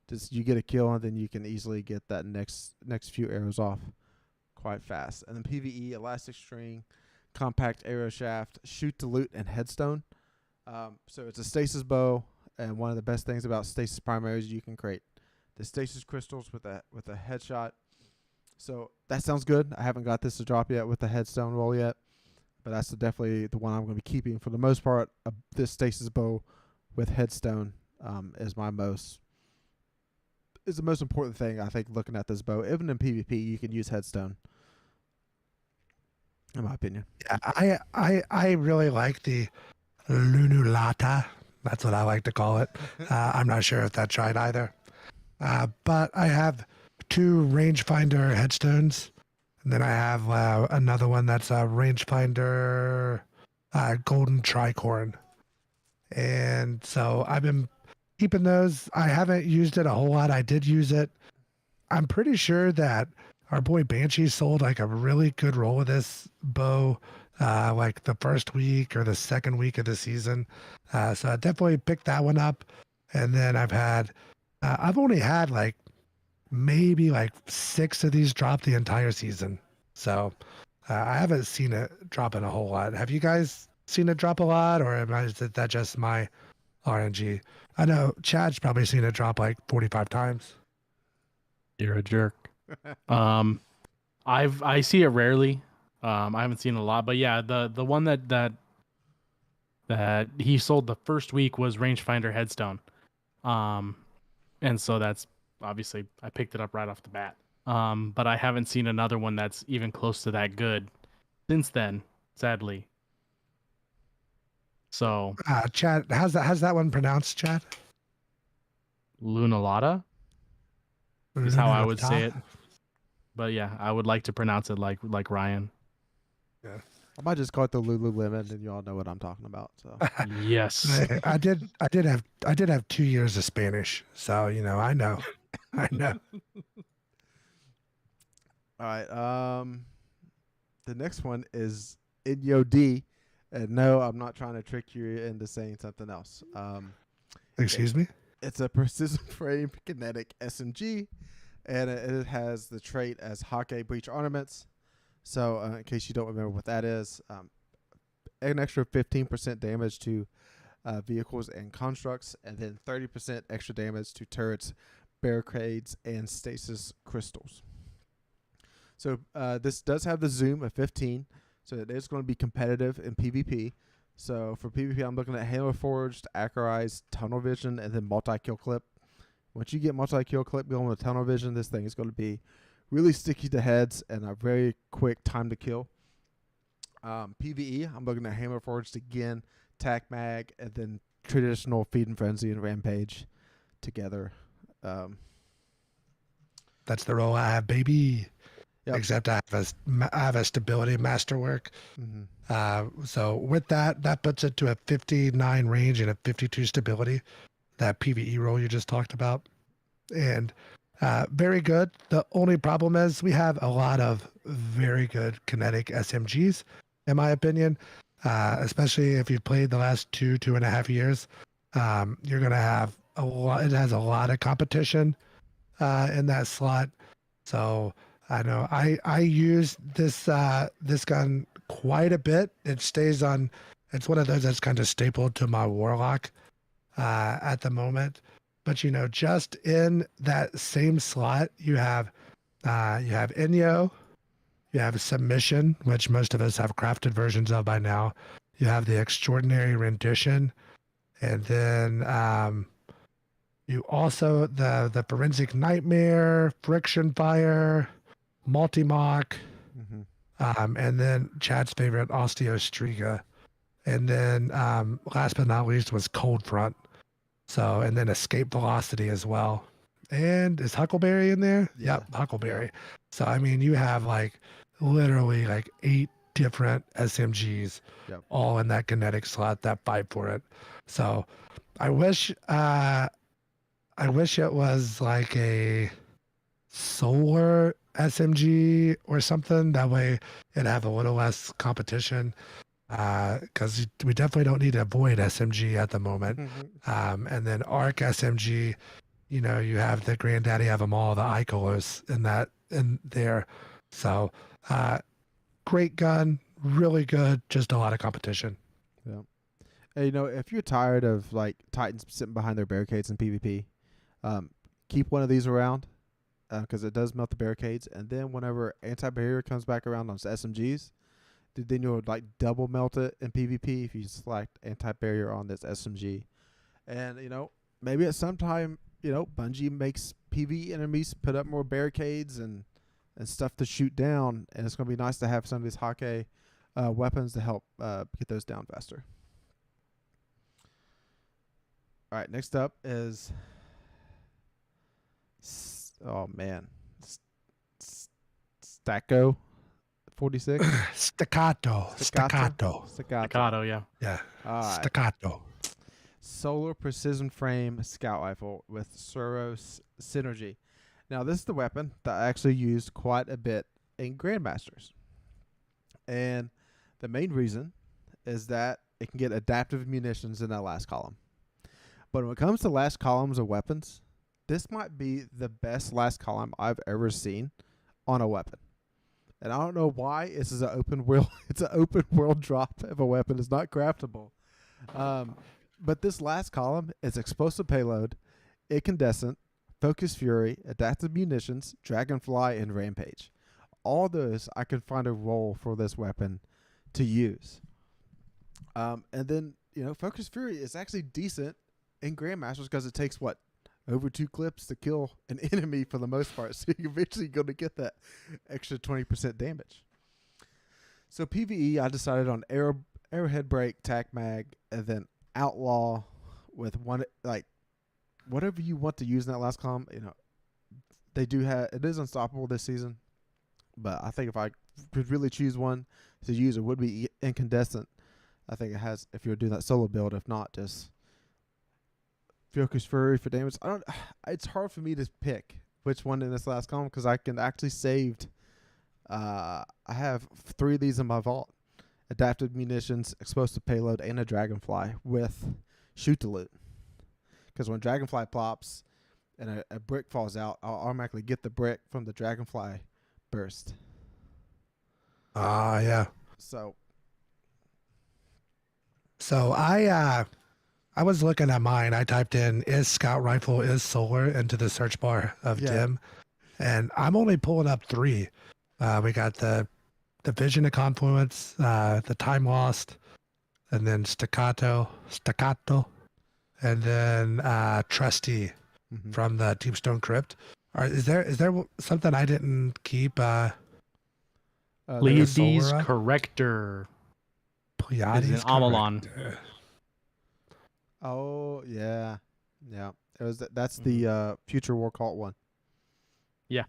Just you get a kill, and then you can easily get that next few arrows off quite fast. And then PvE, Elastic String, compact arrow shaft, shoot to loot, and headstone. So it's a stasis bow, and one of the best things about stasis primaries, you can create the stasis crystals with a headshot. So that sounds good. I haven't got this to drop yet with the headstone roll yet, but that's definitely the one I'm going to be keeping for the most part. This stasis bow with headstone is the most important thing, I think, looking at this bow. Even in PvP, you can use headstone, in my opinion. Yeah, I really like the Lunulata. That's what I like to call it. I'm not sure if that's right either. But I have 2 rangefinder headstones, and then I have another one that's a rangefinder golden tricorn. And so I've been keeping those. I haven't used it a whole lot. I did use it. I'm pretty sure that our boy Banshee sold like a really good roll of this bow like the first week or the second week of the season. So I definitely picked that one up. And then I've only had like maybe like 6 of these drop the entire season. So I haven't seen it drop in a whole lot. Have you guys seen it drop a lot, or is that just my RNG? I know Chad's probably seen it drop like 45 times. You're a jerk. I see it rarely. I haven't seen it a lot, but yeah, the one that he sold the first week was rangefinder headstone. And so that's obviously I picked it up right off the bat. But I haven't seen another one that's even close to that good since then, sadly. So Chad, how's that one pronounced, Chad? Lunalata is how I would say it. But yeah, I would like to pronounce it like Ryan. Yeah. I might just call it the Lululemon, and you all know what I'm talking about. So yes, I did have 2 years of Spanish, so I know. All right. The next one is INYO-D, and no, I'm not trying to trick you into saying something else. Excuse me? It's a precision frame kinetic SMG, and it has the trait as Hake Breach Ornaments. So in case you don't remember what that is, an extra 15% damage to vehicles and constructs, and then 30% extra damage to turrets, barricades, and stasis crystals. So this does have the zoom of 15, so it is going to be competitive in PvP. So for PvP, I'm looking at Halo Forged, Accurized, Tunnel Vision, and then Multi-Kill Clip. Once you get Multi-Kill Clip going with Tunnel Vision, this thing is going to be really sticky to heads and a very quick time to kill. PvE, I'm looking at Hammer Forged again, Tac Mag, and then traditional Feed and Frenzy and Rampage together. That's the role I have, baby. Yep. Except I have a stability masterwork. Mm-hmm. So with that puts it to a 59 range and a 52 stability. That PvE role you just talked about, and very good. The only problem is we have a lot of very good kinetic SMGs, in my opinion. Especially if you've played the last 2.5 years, you're gonna have a lot. It has a lot of competition in that slot. So I know I use this gun quite a bit. It stays on. It's one of those that's kind of stapled to my Warlock at the moment. But just in that same slot, you have Inyo, you have Submission, which most of us have crafted versions of by now. You have the Extraordinary Rendition, and then you also the Forensic Nightmare, Friction Fire, Multi-Mock, and then Chad's favorite, Osteostriga. And then last but not least was Cold Front. So, and then Escape Velocity as well. And is Huckleberry in there? Yeah. Yep, Huckleberry. So, I mean, you have literally 8 different SMGs all in that kinetic slot that fight for it. So, I wish it was like a solar SMG or something. That way it'd have a little less competition. Because we definitely don't need to avoid SMG at the moment. And then ARC SMG, you have the granddaddy of them all, the Icolos in there. So great gun, really good, just a lot of competition. Yeah. And, if you're tired of like Titans sitting behind their barricades in PvP, keep one of these around because it does melt the barricades. And then whenever anti-barrier comes back around on SMGs, then you'll like double melt it in PvP if you select anti-barrier on this SMG. And maybe at some time, Bungie makes PvE enemies put up more barricades and stuff to shoot down, and it's gonna be nice to have some of these Hake weapons to help get those down faster. All right, next up is Stacko 46. Staccato. Staccato, yeah. Yeah. All right. Staccato. Solar Precision Frame Scout Rifle with Soros Synergy. Now, this is the weapon that I actually used quite a bit in Grandmasters. And the main reason is that it can get adaptive munitions in that last column. But when it comes to last columns of weapons, this might be the best last column I've ever seen on a weapon. And I don't know why this is an open world. It's an open world drop of a weapon. It's not craftable. But this last column is explosive payload, incandescent, focus fury, adaptive munitions, dragonfly, and rampage. All those I can find a role for this weapon to use. And then focus fury is actually decent in Grandmasters because it takes over 2 clips to kill an enemy for the most part. So you're eventually going to get that extra 20% damage. So PvE, I decided on arrowhead break, tac mag, and then outlaw with one, like whatever you want to use in that last column. They do have, it is unstoppable this season, but I think if I could really choose one to use, it would be incandescent. I think it has, if you're doing that solo build. If not, just focus fury for damage. It's hard for me to pick which one in this last column because I can actually saved. I have 3 of these in my vault: adaptive munitions, explosive payload, and a dragonfly with shoot to loot. Because when dragonfly plops and a brick falls out, I'll automatically get the brick from the dragonfly burst. Yeah. So I was looking at mine. I typed in "is scout rifle is solar" into the search bar of Dim, and I'm only pulling up 3. We got the Vision of Confluence, the Time Lost, and then Staccato, and then Trusty from the Deepstone Crypt. Is there something I didn't keep? Pleiades Corrector. Pleiades is an Amalon. Oh yeah. It was that's the Future War Cult one. Yeah.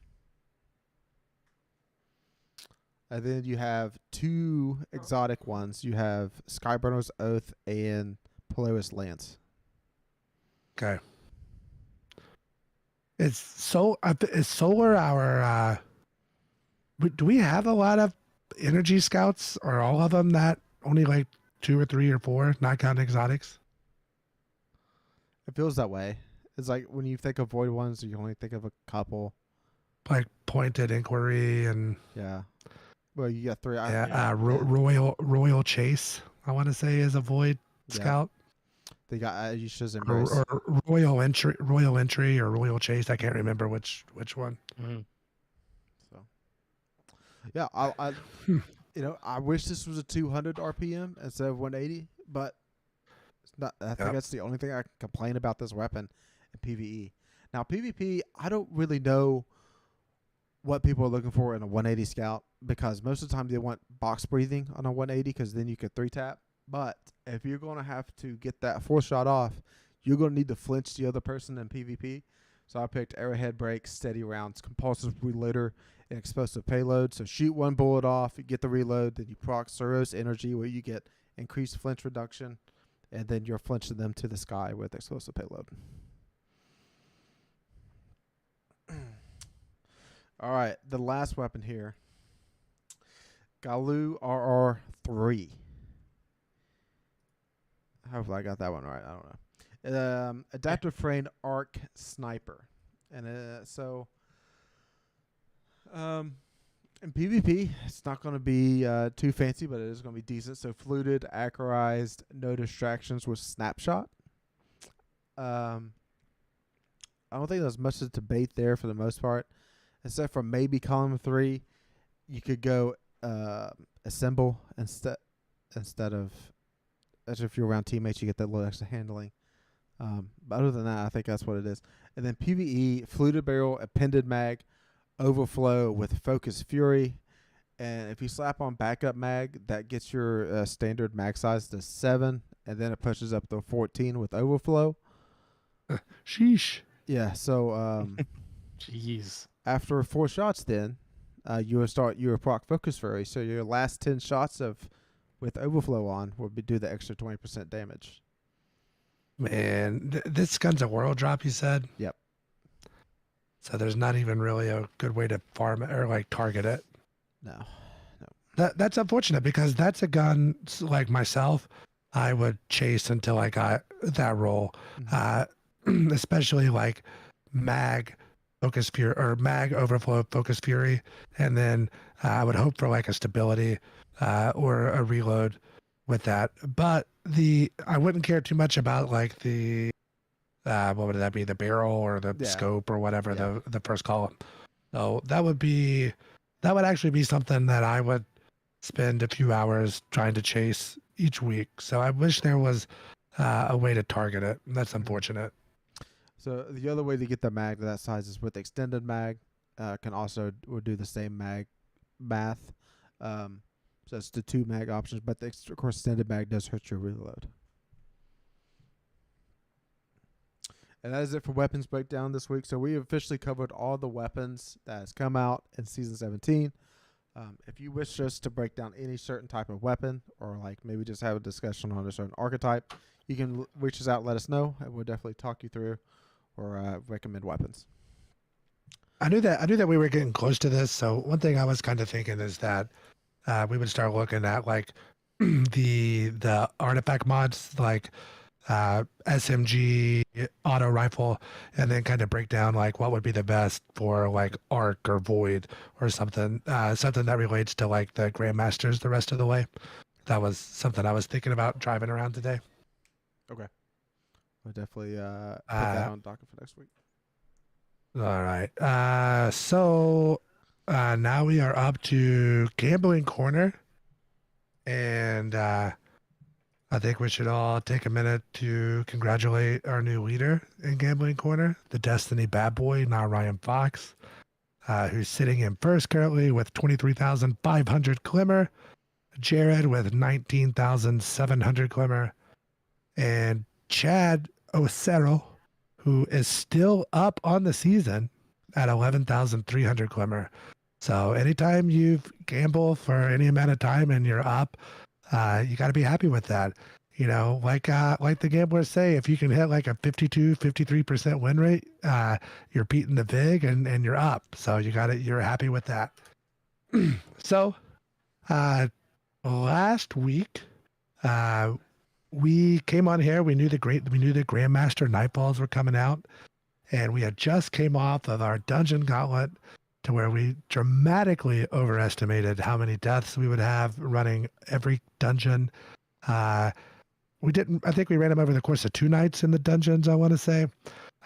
And then you have 2 exotic ones. You have Skyburner's Oath and Polaris Lance. Okay. Is solar our? Do we have a lot of energy scouts, or all of them that only like 2 or 3 or 4, not counting exotics? It feels that way. It's like when you think of void ones, you only think of a couple. Like Pointed Inquiry and well, you got 3. Royal Chase, I want to say, is a void scout. They got you should embrace or Royal Entry, or Royal Chase. I can't remember which one. Mm-hmm. So yeah, I wish this was a 200 RPM instead of 180, but it's not. I think that's the only thing I can complain about this weapon in PvE. Now PvP, I don't really know what people are looking for in a 180 scout, because most of the time they want box breathing on a 180 because then you could 3-tap. But if you're going to have to get that 4-shot off, you're going to need to flinch the other person in PvP. So I picked arrowhead break, steady rounds, compulsive reloader, and explosive payload. So shoot 1 bullet off, you get the reload, then you proc Soros energy where you get increased flinch reduction, and then you're flinching them to the sky with explosive payload. All right, the last weapon here. Galu RR3. Hopefully I got that one right. I don't know. Adaptive frame arc sniper. And In PvP, it's not going to be too fancy, but it is going to be decent. So fluted, accurized, no distractions with snapshot. I don't think there's much to debate there for the most part, except for maybe column 3. You could go assemble instead of, as if you're around teammates, you get that little extra handling. But other than that, I think that's what it is. And then PvE, fluted barrel, appended mag, overflow with focus fury. And if you slap on backup mag, that gets your standard mag size to 7, and then it pushes up to 14 with overflow. Sheesh. Yeah, so Jeez. after 4 shots, then you will start your proc focus fury. So your last 10 shots with overflow on will do the extra 20% damage. Man, this gun's a world drop, you said? Yep. So there's not even really a good way to farm it or like target it. No. That's unfortunate because that's a gun like myself I would chase until I got that roll. Mm-hmm. Especially like mag focus fury or mag overflow focus fury, and then I would hope for like a stability or a reload with that. But I wouldn't care too much about like the what would that be, the barrel or the scope or whatever, the first column. So that would actually be something that I would spend a few hours trying to chase each week. So I wish there was a way to target it. That's unfortunate. So the other way to get the mag to that size is with extended mag. Can also do the same mag math. So it's the 2 mag options, but of course extended mag does hurt your reload. And that is it for weapons breakdown this week. So we have officially covered all the weapons that has come out in Season 17. If you wish us to break down any certain type of weapon, or like maybe just have a discussion on a certain archetype, you can reach us out and let us know, and we'll definitely talk you through or recommend weapons. I knew that we were getting close to this. So one thing I was kind of thinking is that we would start looking at like the artifact mods, like SMG, auto rifle, and then kind of break down like what would be the best for like arc or void or something that relates to like the Grandmasters the rest of the way. That was something I was thinking about driving around today. Okay. We'll definitely put that on docket for next week. All right. So now we are up to Gambling Corner. And I think we should all take a minute to congratulate our new leader in Gambling Corner, the Destiny bad boy, NotRyanFox, who's sitting in first currently with 23,500 glimmer, Jared with 19,700 glimmer, and Chadocero, who is still up on the season at 11,300 glimmer. So anytime you gamble for any amount of time and you're up, you got to be happy with that. You know, like the gamblers say, if you can hit like a 53% win rate, you're beating the VIG and you're up. So you're happy with that. So last week, we came on here. We knew the Grandmaster Nightfalls were coming out, and we had just came off of our Dungeon Gauntlet, to where we dramatically overestimated how many deaths we would have running every dungeon. I think we ran them over the course of 2 nights in the dungeons, I want to say.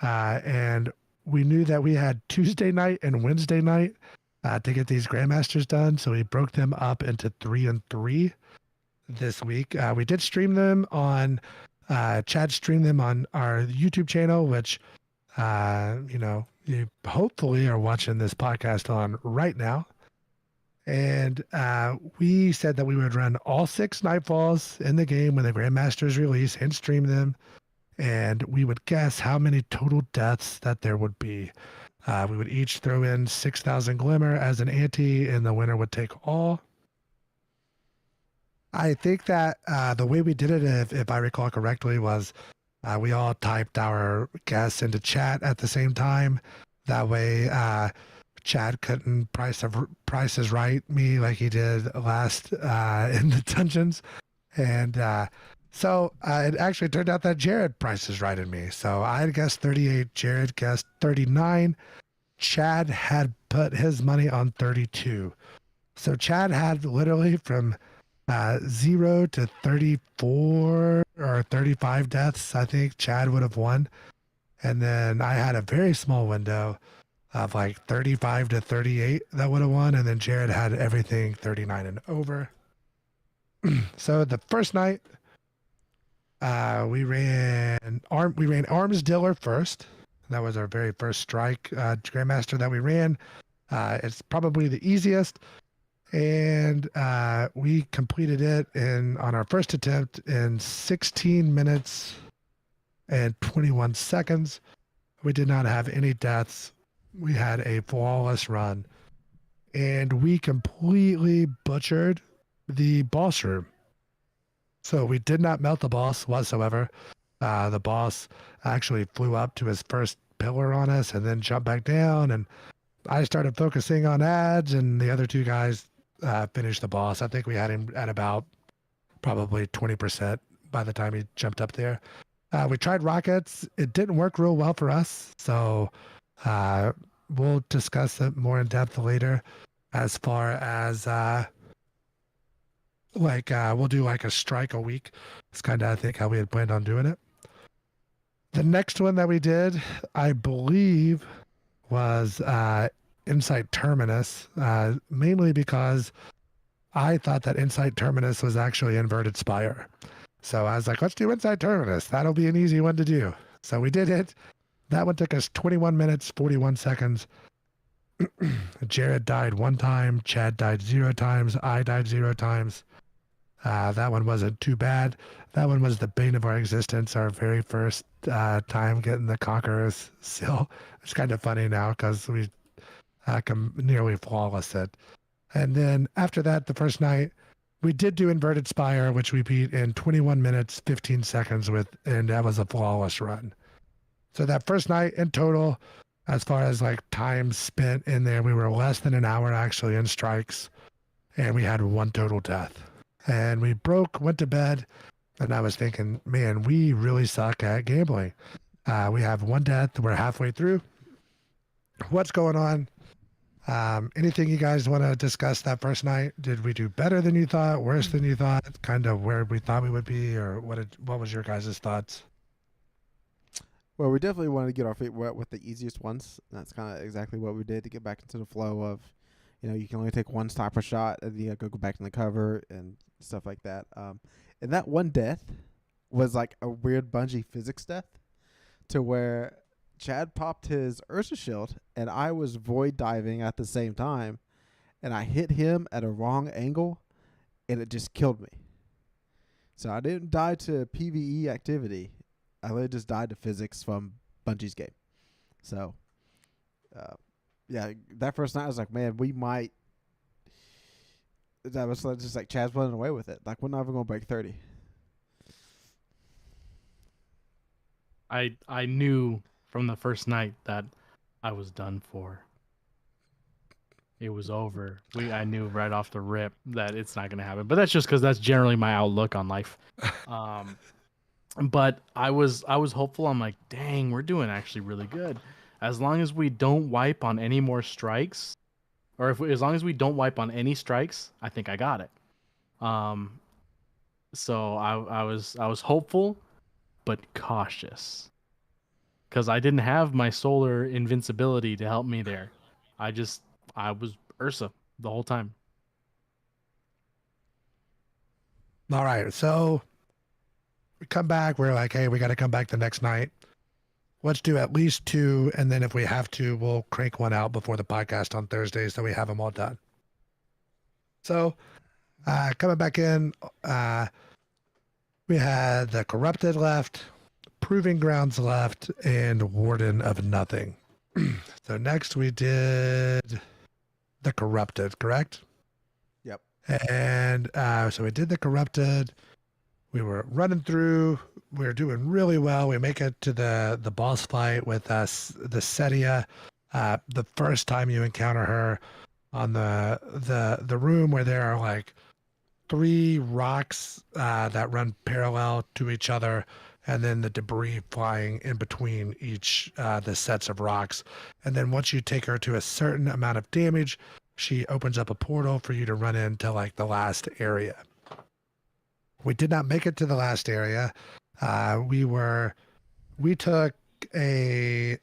And we knew that we had Tuesday night and Wednesday night to get these Grandmasters done. So we broke them up into 3 and 3 this week. We did stream them on, Chad streamed them on our YouTube channel, which, you hopefully are watching this podcast on right now. And we said that we would run all 6 Nightfalls in the game when the Grandmasters release and stream them. And we would guess how many total deaths that there would be. We would each throw in 6,000 glimmer as an ante, and the winner would take all. I think that the way we did it, if I recall correctly, was we all typed our guess into chat at the same time. That way, Chad couldn't prices right me like he did last in the dungeons. And so it actually turned out that Jared prices righted me. So I had guessed 38, Jared guessed 39. Chad had put his money on 32. So Chad had literally from 0 to 34 or 35 deaths. I think Chad would have won. And then I had a very small window of like 35 to 38 that would have won. And then Jared had everything 39 and over. So the first night, we ran Arms Dealer first. That was our very first strike Grandmaster that we ran. It's probably the easiest. And we completed it on our first attempt in 16 minutes and 21 seconds. We did not have any deaths. We had a flawless run. And we completely butchered the boss room. So we did not melt the boss whatsoever. The boss actually flew up to his first pillar on us and then jumped back down. And I started focusing on ads, and the other two guys finished the boss. I think we had him at about probably 20% by the time he jumped up there. We tried rockets. It didn't work real well for us. So we'll discuss it more in depth later as far as we'll do like a strike a week. It's kind of, I think, how we had planned on doing it. The next one that we did, I believe, was Insight Terminus, mainly because I thought that Insight Terminus was actually Inverted Spire. So I was like, let's do Insight Terminus. That'll be an easy one to do. So we did it. That one took us 21 minutes, 41 seconds. Jared died 1 time. Chad died 0 times. I died 0 times. That one wasn't too bad. That one was the bane of our existence, our very first time getting the Conqueror's seal. It's kind of funny now because we nearly flawless it. And then after that, the first night, we did do Inverted Spire, which we beat in 21 minutes, 15 seconds and that was a flawless run. So that first night in total, as far as like time spent in there, we were less than an hour actually in strikes, and we had 1 total death. And we went to bed, and I was thinking, man, we really suck at gambling. We have 1 death. We're halfway through. What's going on? Anything you guys want to discuss that first night? Did we do better than you thought? Worse than you thought? Kind of where we thought we would be? Or what was your guys' thoughts? Well, we definitely wanted to get our feet wet with the easiest ones. That's kind of exactly what we did to get back into the flow of, you can only take 1 sniper shot and you go back in the cover and stuff like that. And that 1 death was like a weird Bungie physics death to where Chad popped his Ursa shield and I was void diving at the same time, and I hit him at a wrong angle and it just killed me. So I didn't die to PvE activity. I literally just died to physics from Bungie's game. So, yeah, that first night I was like, man, we might. That was just like Chad's running away with it. Like, we're not even going to break 30. I knew from the first night that I was done for. It was over. I knew right off the rip that it's not going to happen. But that's just because that's generally my outlook on life. But I was hopeful. I'm like, dang, we're doing actually really good. As long as we don't wipe on any more strikes, or as long as we don't wipe on any strikes, I think I got it. So I was hopeful, but cautious, because I didn't have my solar invincibility to help me there. I was Ursa the whole time. All right, so we come back. We're like, hey, we got to come back the next night. Let's do at least 2, and then if we have to, we'll crank 1 out before the podcast on Thursday so we have them all done. So, coming back in, we had the Corrupted left, Proving Grounds left, and Warden of Nothing. So next we did the Corrupted, correct? Yep. And so we did the Corrupted. We were running through. We were doing really well. We make it to the boss fight with the Setia. The first time you encounter her on the room where there are like 3 rocks that run parallel to each other, and then the debris flying in between each the sets of rocks. And then once you take her to a certain amount of damage, she opens up a portal for you to run into like the last area. We did not make it to the last area. We took a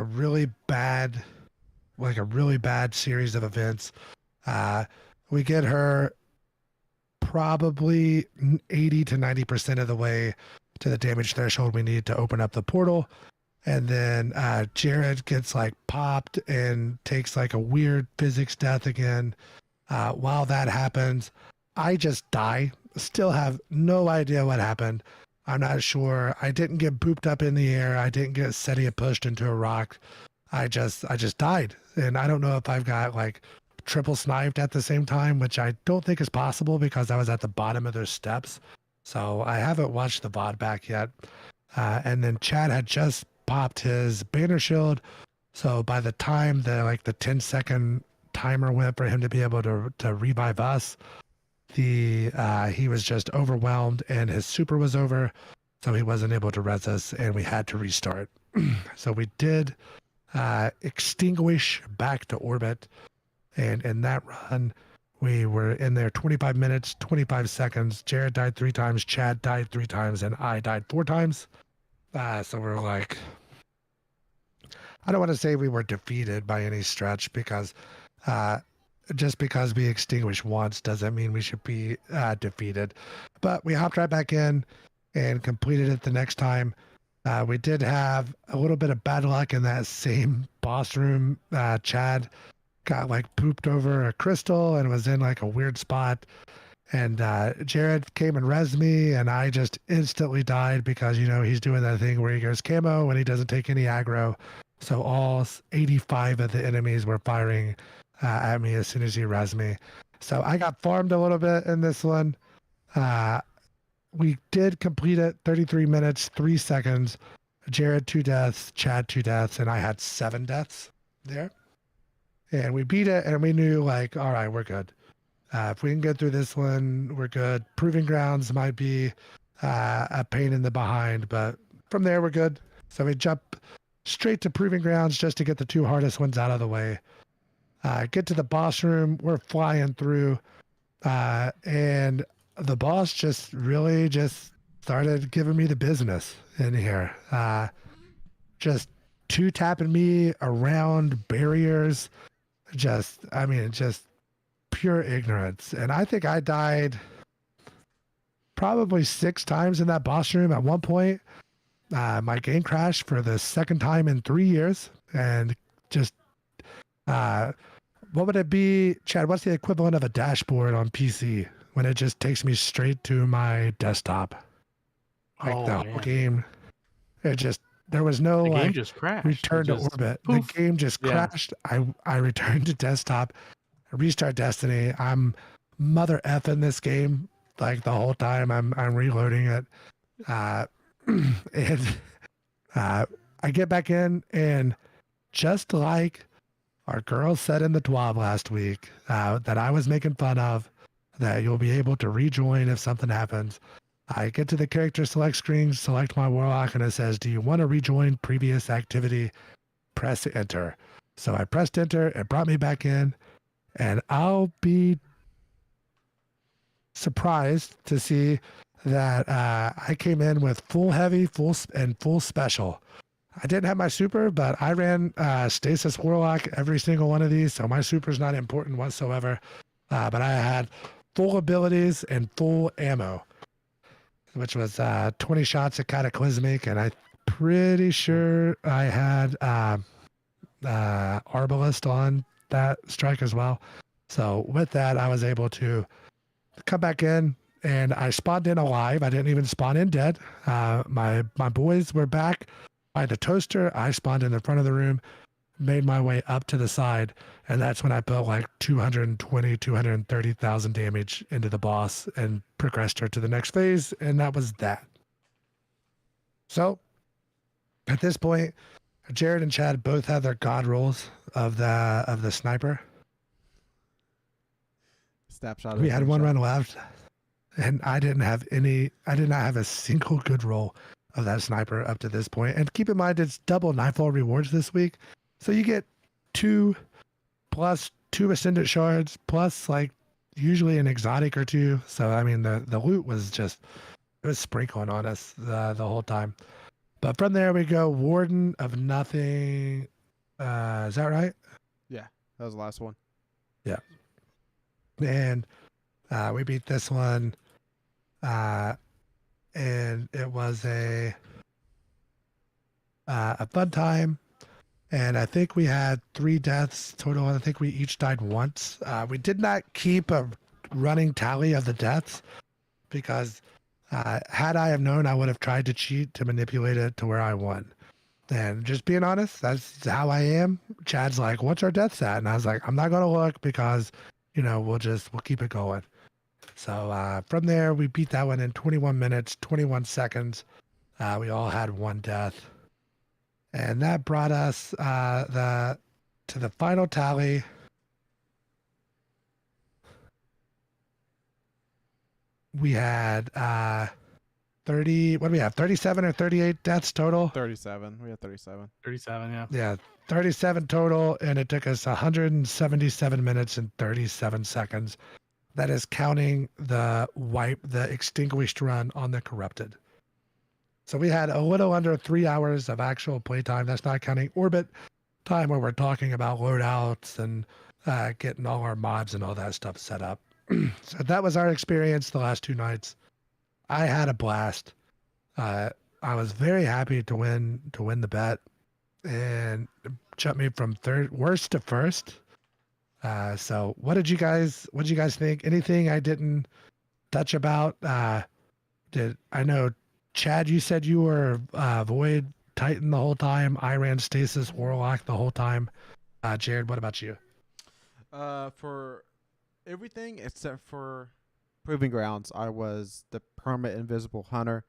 really bad series of events. We get her probably 80 to 90% of the way to the damage threshold we need to open up the portal. And then Jared gets like popped and takes like a weird physics death again. While that happens, I just die. Still have no idea what happened. I'm not sure. I didn't get booped up in the air. I didn't get Setia pushed into a rock. I just died. And I don't know if I've got like triple sniped at the same time, which I don't think is possible because I was at the bottom of those steps. So I haven't watched the VOD back yet. And then Chad had just popped his banner shield. So by the time the 10-second timer went for him to be able to revive us, he was just overwhelmed and his super was over. So he wasn't able to res us and we had to restart. So we did extinguish back to orbit. And in that run, we were in there 25 minutes, 25 seconds. Jared died 3 times, Chad died 3 times, and I died 4 times. So we're like, I don't want to say we were defeated by any stretch because just because we extinguished once doesn't mean we should be defeated. But we hopped right back in and completed it the next time. We did have a little bit of bad luck in that same boss room. Chad got like pooped over a crystal and was in like a weird spot. And Jared came and res me and I just instantly died because, you know, he's doing that thing where he goes camo and he doesn't take any aggro. So all 85 of the enemies were firing at me as soon as he res me. So I got farmed a little bit in this one. We did complete it 33 minutes, 3 seconds. Jared 2 deaths, Chad 2 deaths, and I had 7 deaths there. And we beat it, and we knew, like, all right, we're good. If we can get through this one, we're good. Proving Grounds might be a pain in the behind, but from there, we're good. So we jump straight to Proving Grounds just to get the 2 hardest ones out of the way. Get to the boss room. We're flying through, and the boss just started giving me the business in here. Just 2-tapping me around barriers. Just pure ignorance. And I think I died probably 6 times in that boss room at one point. My game crashed for the 2nd time in 3 years. And just, what would it be, Chad? What's the equivalent of a dashboard on PC when it just takes me straight to my desktop? Like whole game, there was no the game just crashed. Return to orbit. Poof. The game just crashed. I returned to desktop, restart Destiny. I'm mother effing this game like the whole time I'm reloading it. And I get back in, and just like our girl said in the TWAB last week, that I was making fun of, that you'll be able to rejoin if something happens. I get to the character select screen, select my warlock, and it says, do you want to rejoin previous activity? Press enter. So I pressed enter, it brought me back in, and I'll be surprised to see that I came in with full heavy, full special. I didn't have my super, but I ran Stasis Warlock every single one of these, so my super's not important whatsoever. But I had full abilities and full ammo, which was 20 shots at Cataclysmic, and I'm pretty sure I had Arbalest on that strike as well. So with that, I was able to come back in, and I spawned in alive. I didn't even spawn in dead. My boys were back by the toaster. I spawned in the front of the room, made my way up to the side, and that's when I put like 230,000 damage into the boss and progressed her to the next phase, and that was that. So at this point, Jared and Chad both had their god rolls of the sniper. Snapshot. We had one run left, and I did not have a single good roll of that sniper up to this point. And keep in mind, it's double Nightfall rewards this week. So you get two plus 2 ascendant shards, plus like usually an exotic or 2. So I mean the loot was just, it was sprinkling on us the whole time. But from there we go Warden of Nothing. Is that right? Yeah, that was the last one. Yeah. And we beat this one. And it was a fun time. And I think we had 3 deaths total. I think we each died once. We did not keep a running tally of the deaths because had I have known, I would have tried to cheat to manipulate it to where I won. And just being honest, that's how I am. Chad's like, "What's our deaths at?" And I was like, "I'm not gonna look because, we'll keep it going." So from there, we beat that one in 21 minutes, 21 seconds. We all had 1 death. And that brought us to the final tally. We had 30. What do we have? 37 or 38 deaths total? 37. We had 37. 37, yeah. Yeah, 37 total, and it took us 177 minutes and 37 seconds. That is counting the extinguished run on the corrupted. So we had a little under 3 hours of actual playtime. That's not counting orbit time where we're talking about loadouts and getting all our mods and all that stuff set up. So that was our experience the last 2 nights. I had a blast. I was very happy to win the bet, and jumped me from worst to first. So what did you guys think? Anything I didn't touch about? I know, Chad, you said you were Void Titan the whole time. I ran Stasis Warlock the whole time. Jared, what about you? For everything except for Proving Grounds, I was the permanent invisible hunter.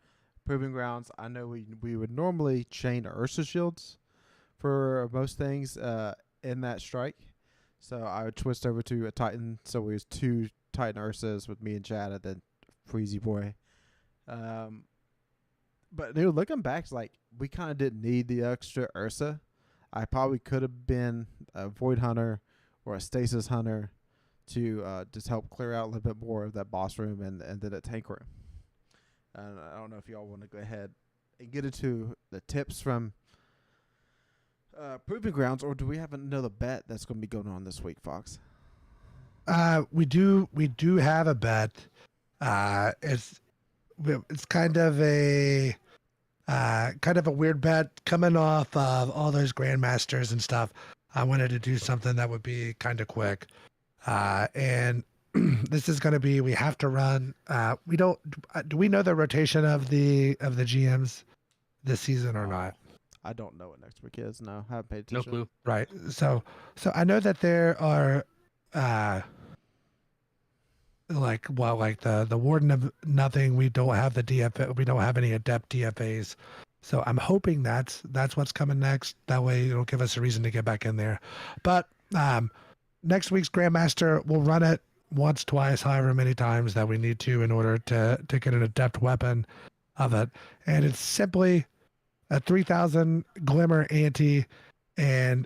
Proving Grounds, I know we would normally chain Ursa shields for most things in that strike. So I would twist over to a Titan. So we was 2 Titan Ursas with me and Chad and then Freezy Boy. But looking back, it's like we kind of didn't need the extra Ursa. I probably could have been a Void Hunter or a Stasis Hunter to just help clear out a little bit more of that boss room and then a tank room. And I don't know if y'all want to go ahead and get into the tips from Proving Grounds, or do we have another bet that's going to be going on this week, Fox? We do have a bet. It's kind of a weird bet coming off of all those Grandmasters and stuff. I wanted to do something that would be kind of quick. And this is going to be, we have to run. Do we know the rotation of the GMs this season or not? I don't know what next week is. No, I haven't paid No attention. clue. Right. So I know that there are, like the Warden of Nothing. We don't have the DFA. We don't have any adept DFAs. So I'm hoping that's what's coming next. That way it'll give us a reason to get back in there. But next week's Grandmaster, we'll run it once, twice, however many times that we need to in order to get an adept weapon of it. And it's simply a 3,000 Glimmer ante. And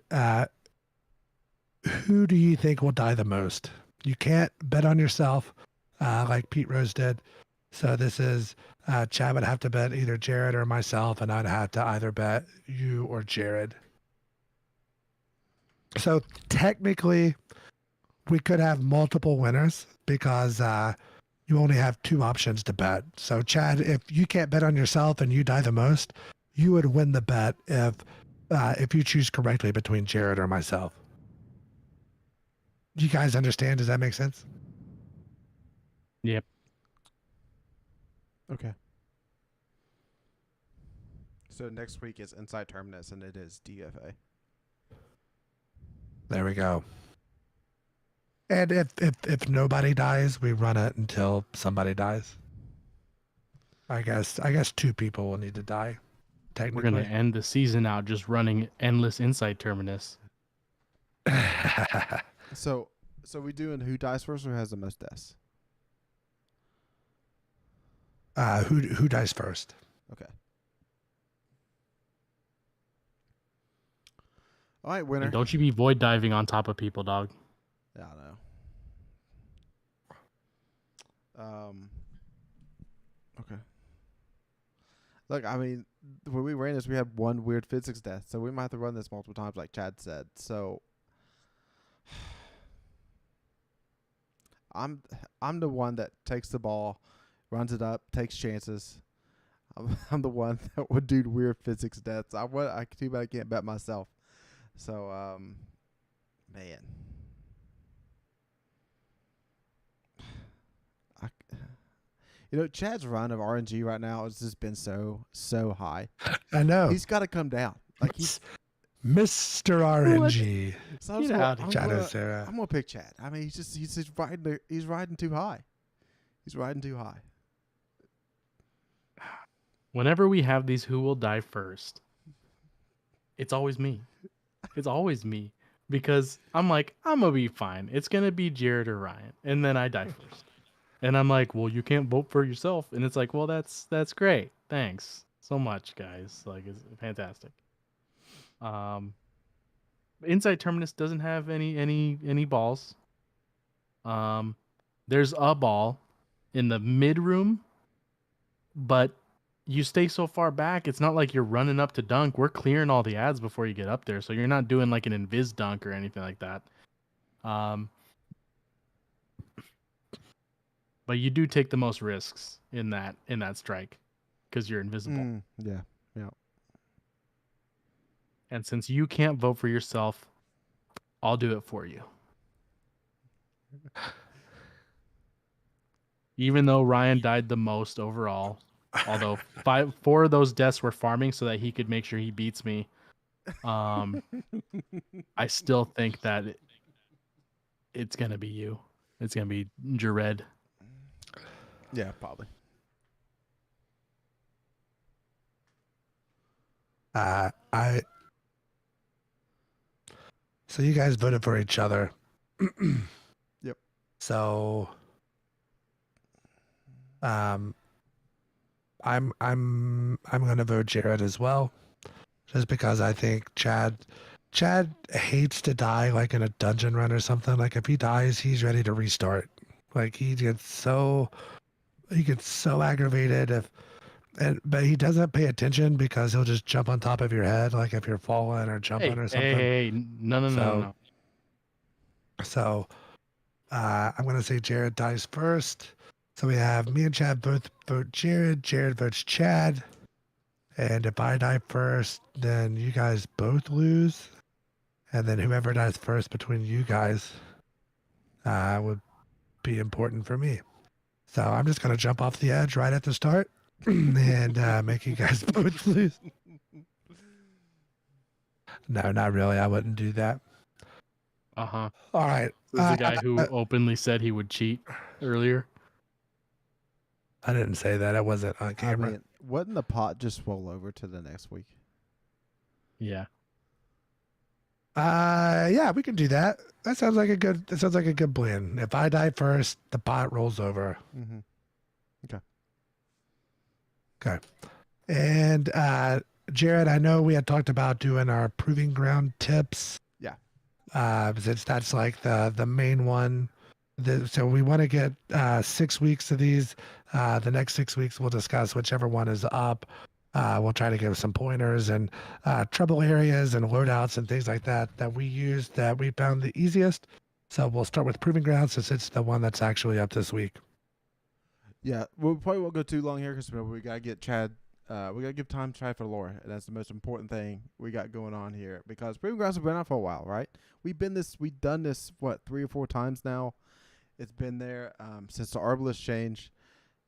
who do you think will die the most? You can't bet on yourself like Pete Rose did. So this is Chad would have to bet either Jared or myself, and I'd have to either bet you or Jared. So technically, we could have multiple winners because you only have 2 options to bet. So Chad, if you can't bet on yourself and you die the most, you would win the bet if you choose correctly between Jared or myself. Do you guys understand? Does that make sense? Yep. Okay. So next week is Inside Terminus, and it is DFA. There we go. And if nobody dies, we run it until somebody dies. I guess 2 people will need to die. Technically, We're gonna end the season out just running endless Inside Terminus. So we doing who dies first or has the most deaths? Who dies first? Okay. All right, winner. And don't you be void diving on top of people, dog. Yeah, I know. Okay. Look, I mean, when we ran this, we had one weird physics death, so we might have to run this multiple times, like Chad said. So, I'm the one that takes the ball, runs it up, takes chances. I'm the one that would do weird physics deaths. Too bad I can't bet myself. So, man. Chad's run of RNG right now has just been so high. I know. He's got to come down. Like he's Mr. RNG. So I'm gonna pick Chad. I mean, he's riding too high. He's riding too high. Whenever we have these who will die first, it's always me. It's always me. Because I'm like, I'm going to be fine. It's going to be Jared or Ryan. And then I die first. And I'm like, well, you can't vote for yourself. And it's like, well, that's great. Thanks so much, guys. Like, it's fantastic. Inside Terminus doesn't have any balls. There's a ball in the mid room, but you stay so far back, it's not like you're running up to dunk. We're clearing all the ads before you get up there, so you're not doing like an invis dunk or anything like that. But you do take the most risks in that strike because you're invisible. Yeah. And since you can't vote for yourself, I'll do it for you. Even though Ryan died the most overall, although 4 of those deaths were farming so that he could make sure he beats me, I still think that it's gonna be you. It's gonna be Jared. Yeah, probably. So you guys voted for each other. Yep. So I'm gonna vote Jared as well, just because I think Chad hates to die like in a dungeon run or something. Like if he dies, he's ready to restart. Like he gets so aggravated but he doesn't pay attention because he'll just jump on top of your head, like if you're falling or jumping or something. Hey, no. So I'm gonna say Jared dies first. So we have me and Chad both vote Jared. Jared votes Chad. And if I die first, then you guys both lose. And then whoever dies first between you guys would be important for me. So I'm just going to jump off the edge right at the start and make you guys both lose. No, not really. I wouldn't do that. Uh-huh. All right. This is the guy who openly said he would cheat earlier. I didn't say that. I wasn't on camera. I mean, wouldn't the pot just roll over to the next week? Yeah. Yeah, we can do that. That sounds like a good plan. If I die first, the pot rolls over. Mm-hmm. Okay. And Jared, I know we had talked about doing our proving ground tips. Yeah. Since that's like the main one. So we want to get 6 weeks of these. The next 6 weeks we'll discuss whichever one is up. We'll try to give some pointers and trouble areas and loadouts and things like that we use that we found the easiest. So we'll start with Proving Ground since it's the one that's actually up this week. Yeah, we probably won't go too long here because we got to get Chad. We got to give time to Chad for lore. And that's the most important thing we got going on here because Proving Grounds have been out for a while, right? We've done this, 3 or 4 times now. It's been there since the Arbalist change.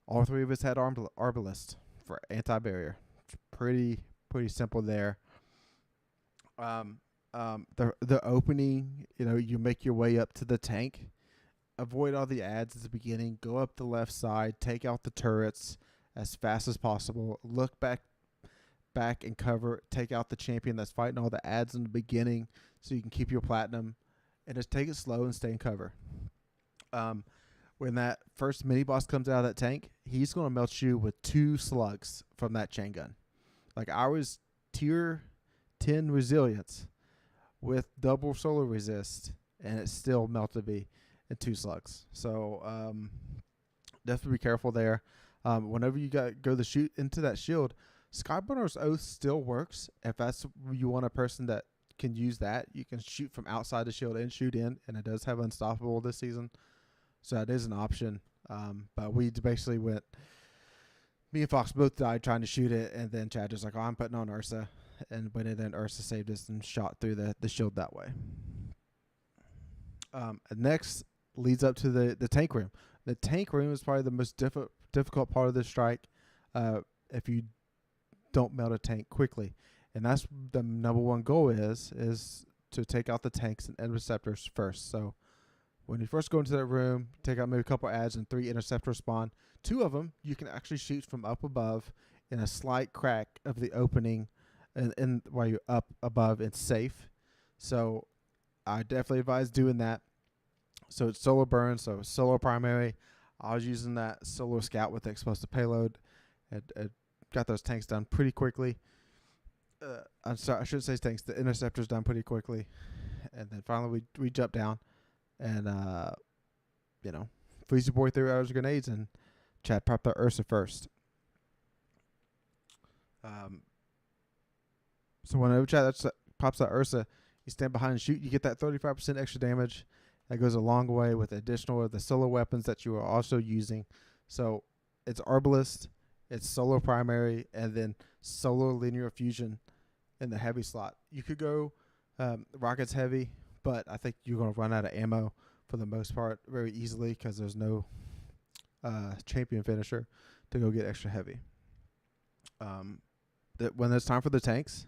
All 3 of us had Arbalist for anti-barrier. Pretty simple there. The opening, you make your way up to the tank, avoid all the ads at the beginning, go up the left side, take out the turrets as fast as possible, look back and cover, take out the champion that's fighting all the ads in the beginning so you can keep your platinum, and just take it slow and stay in cover. When that first mini boss comes out of that tank, he's going to melt you with 2 slugs from that chain gun. Like I was tier 10 resilience with double solar resist, and it still melted me in 2 slugs. So definitely be careful there. Whenever you go to shoot into that shield, Skyburner's Oath still works. If that's you want a person that can use that, you can shoot from outside the shield and shoot in, and it does have Unstoppable this season, so that is an option. But we basically went. Me and Fox both died trying to shoot it, and then Chad was like, "Oh, I'm putting on Ursa," and went in there, and Ursa saved us and shot through the shield that way. Next leads up to the tank room. The tank room is probably the most difficult part of this strike if you don't melt a tank quickly, and that's the number one goal is to take out the tanks and interceptors first. So when you first go into that room, take out maybe a couple adds and 3 interceptors spawn. 2 of them you can actually shoot from up above in a slight crack of the opening, and while you're up above, it's safe. So I definitely advise doing that. So it's solo burn, so solo primary. I was using that solo scout with the explosive payload. It got those tanks done pretty quickly. I'm sorry, I shouldn't say tanks. The interceptors done pretty quickly, and then finally we jumped down, and Freezy Boy threw out his grenades, and Chad popped the Ursa first. So whenever Chad pops that Ursa, you stand behind and shoot. You get that 35% extra damage. That goes a long way with additional of the solo weapons that you are also using. So it's Arbalist, it's solo primary, and then solo linear fusion in the heavy slot. You could go rockets heavy, but I think you're going to run out of ammo for the most part very easily because there's no champion finisher to go get extra heavy. When it's time for the tanks,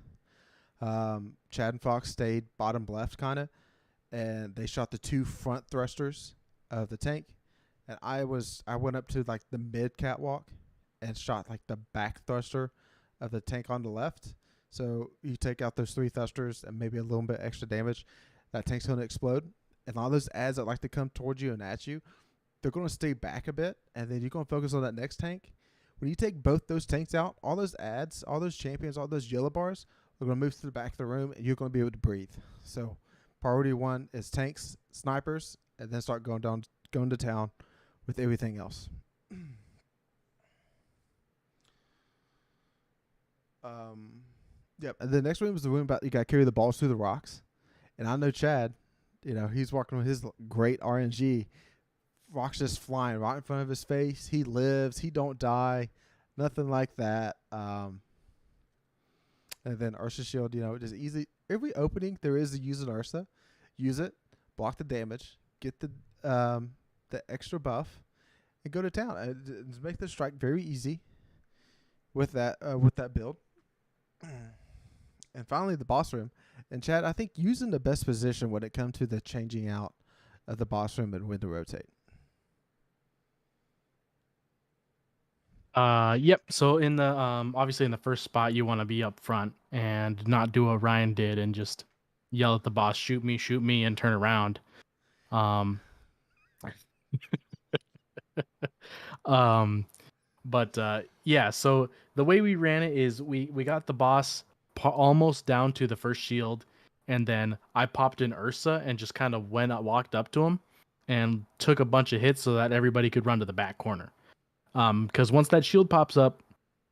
Chad and Fox stayed bottom left kind of, and they shot the 2 front thrusters of the tank, and I went up to like the mid catwalk and shot like the back thruster of the tank on the left. So you take out those 3 thrusters and maybe a little bit extra damage, that tank's going to explode, and all those adds that like to come towards you and at you, they're going to stay back a bit, and then you're going to focus on that next tank. When you take both those tanks out, all those adds, all those champions, all those yellow bars are going to move to the back of the room, and you're going to be able to breathe. So priority 1 is tanks, snipers, and then start going to town with everything else. Yep. And the next room is the room about you got to carry the balls through the rocks. And I know Chad, he's walking with his great RNG. Rocks just flying right in front of his face. He lives. He don't die. Nothing like that. And then Ursa Shield, just easy. Every opening there is to use an Ursa. Use it, block the damage, get the extra buff, and go to town. And make the strike very easy with that build. And finally, the boss room. And Chad, I think using the best position when it comes to the changing out of the boss room and when to rotate. Yep. So in the obviously in the first spot you want to be up front and not do what Ryan did and just yell at the boss, shoot me, and turn around. Yeah, so the way we ran it is we got the boss almost down to the first shield, and then I popped in Ursa and just kind of walked up to him and took a bunch of hits so that everybody could run to the back corner. Because once that shield pops up,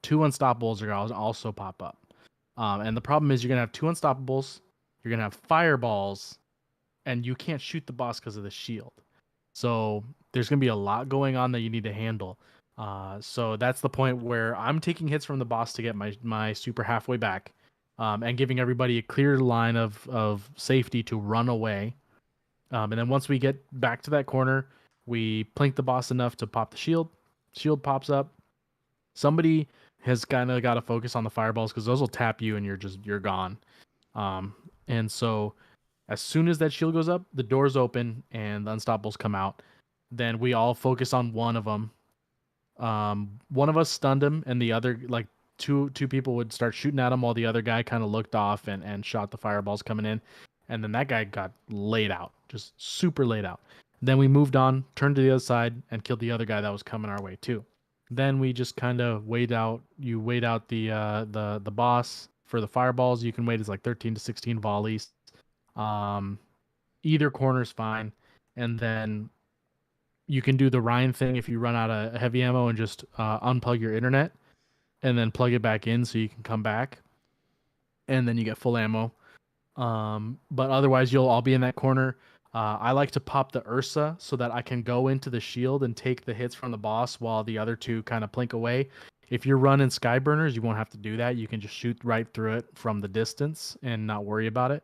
2 unstoppables are going to also pop up. And the problem is you're going to have 2 unstoppables, you're going to have fireballs, and you can't shoot the boss because of the shield. So there's going to be a lot going on that you need to handle. So that's the point where I'm taking hits from the boss to get my super halfway back, and giving everybody a clear line of safety to run away. And then once we get back to that corner, we plink the boss enough to pop the shield. Shield pops up. Somebody has kind of got to focus on the fireballs because those will tap you and you're gone. And so as soon as that shield goes up, the doors open and the unstoppables come out. Then we all focus on one of them. One of us stunned him, and the other, like two people would start shooting at him while the other guy kind of looked off and shot the fireballs coming in. And then that guy got laid out, just super laid out. Then we moved on, turned to the other side, and killed the other guy that was coming our way too. Then we just kind of wait out. You wait out the boss for the fireballs. You can wait as like 13 to 16 volleys. Either corner's fine, and then you can do the Ryan thing if you run out of heavy ammo and just unplug your internet and then plug it back in so you can come back, and then you get full ammo. But otherwise, you'll all be in that corner. I like to pop the Ursa so that I can go into the shield and take the hits from the boss while the other two kind of plink away. If you're running Skyburners, you won't have to do that. You can just shoot right through it from the distance and not worry about it.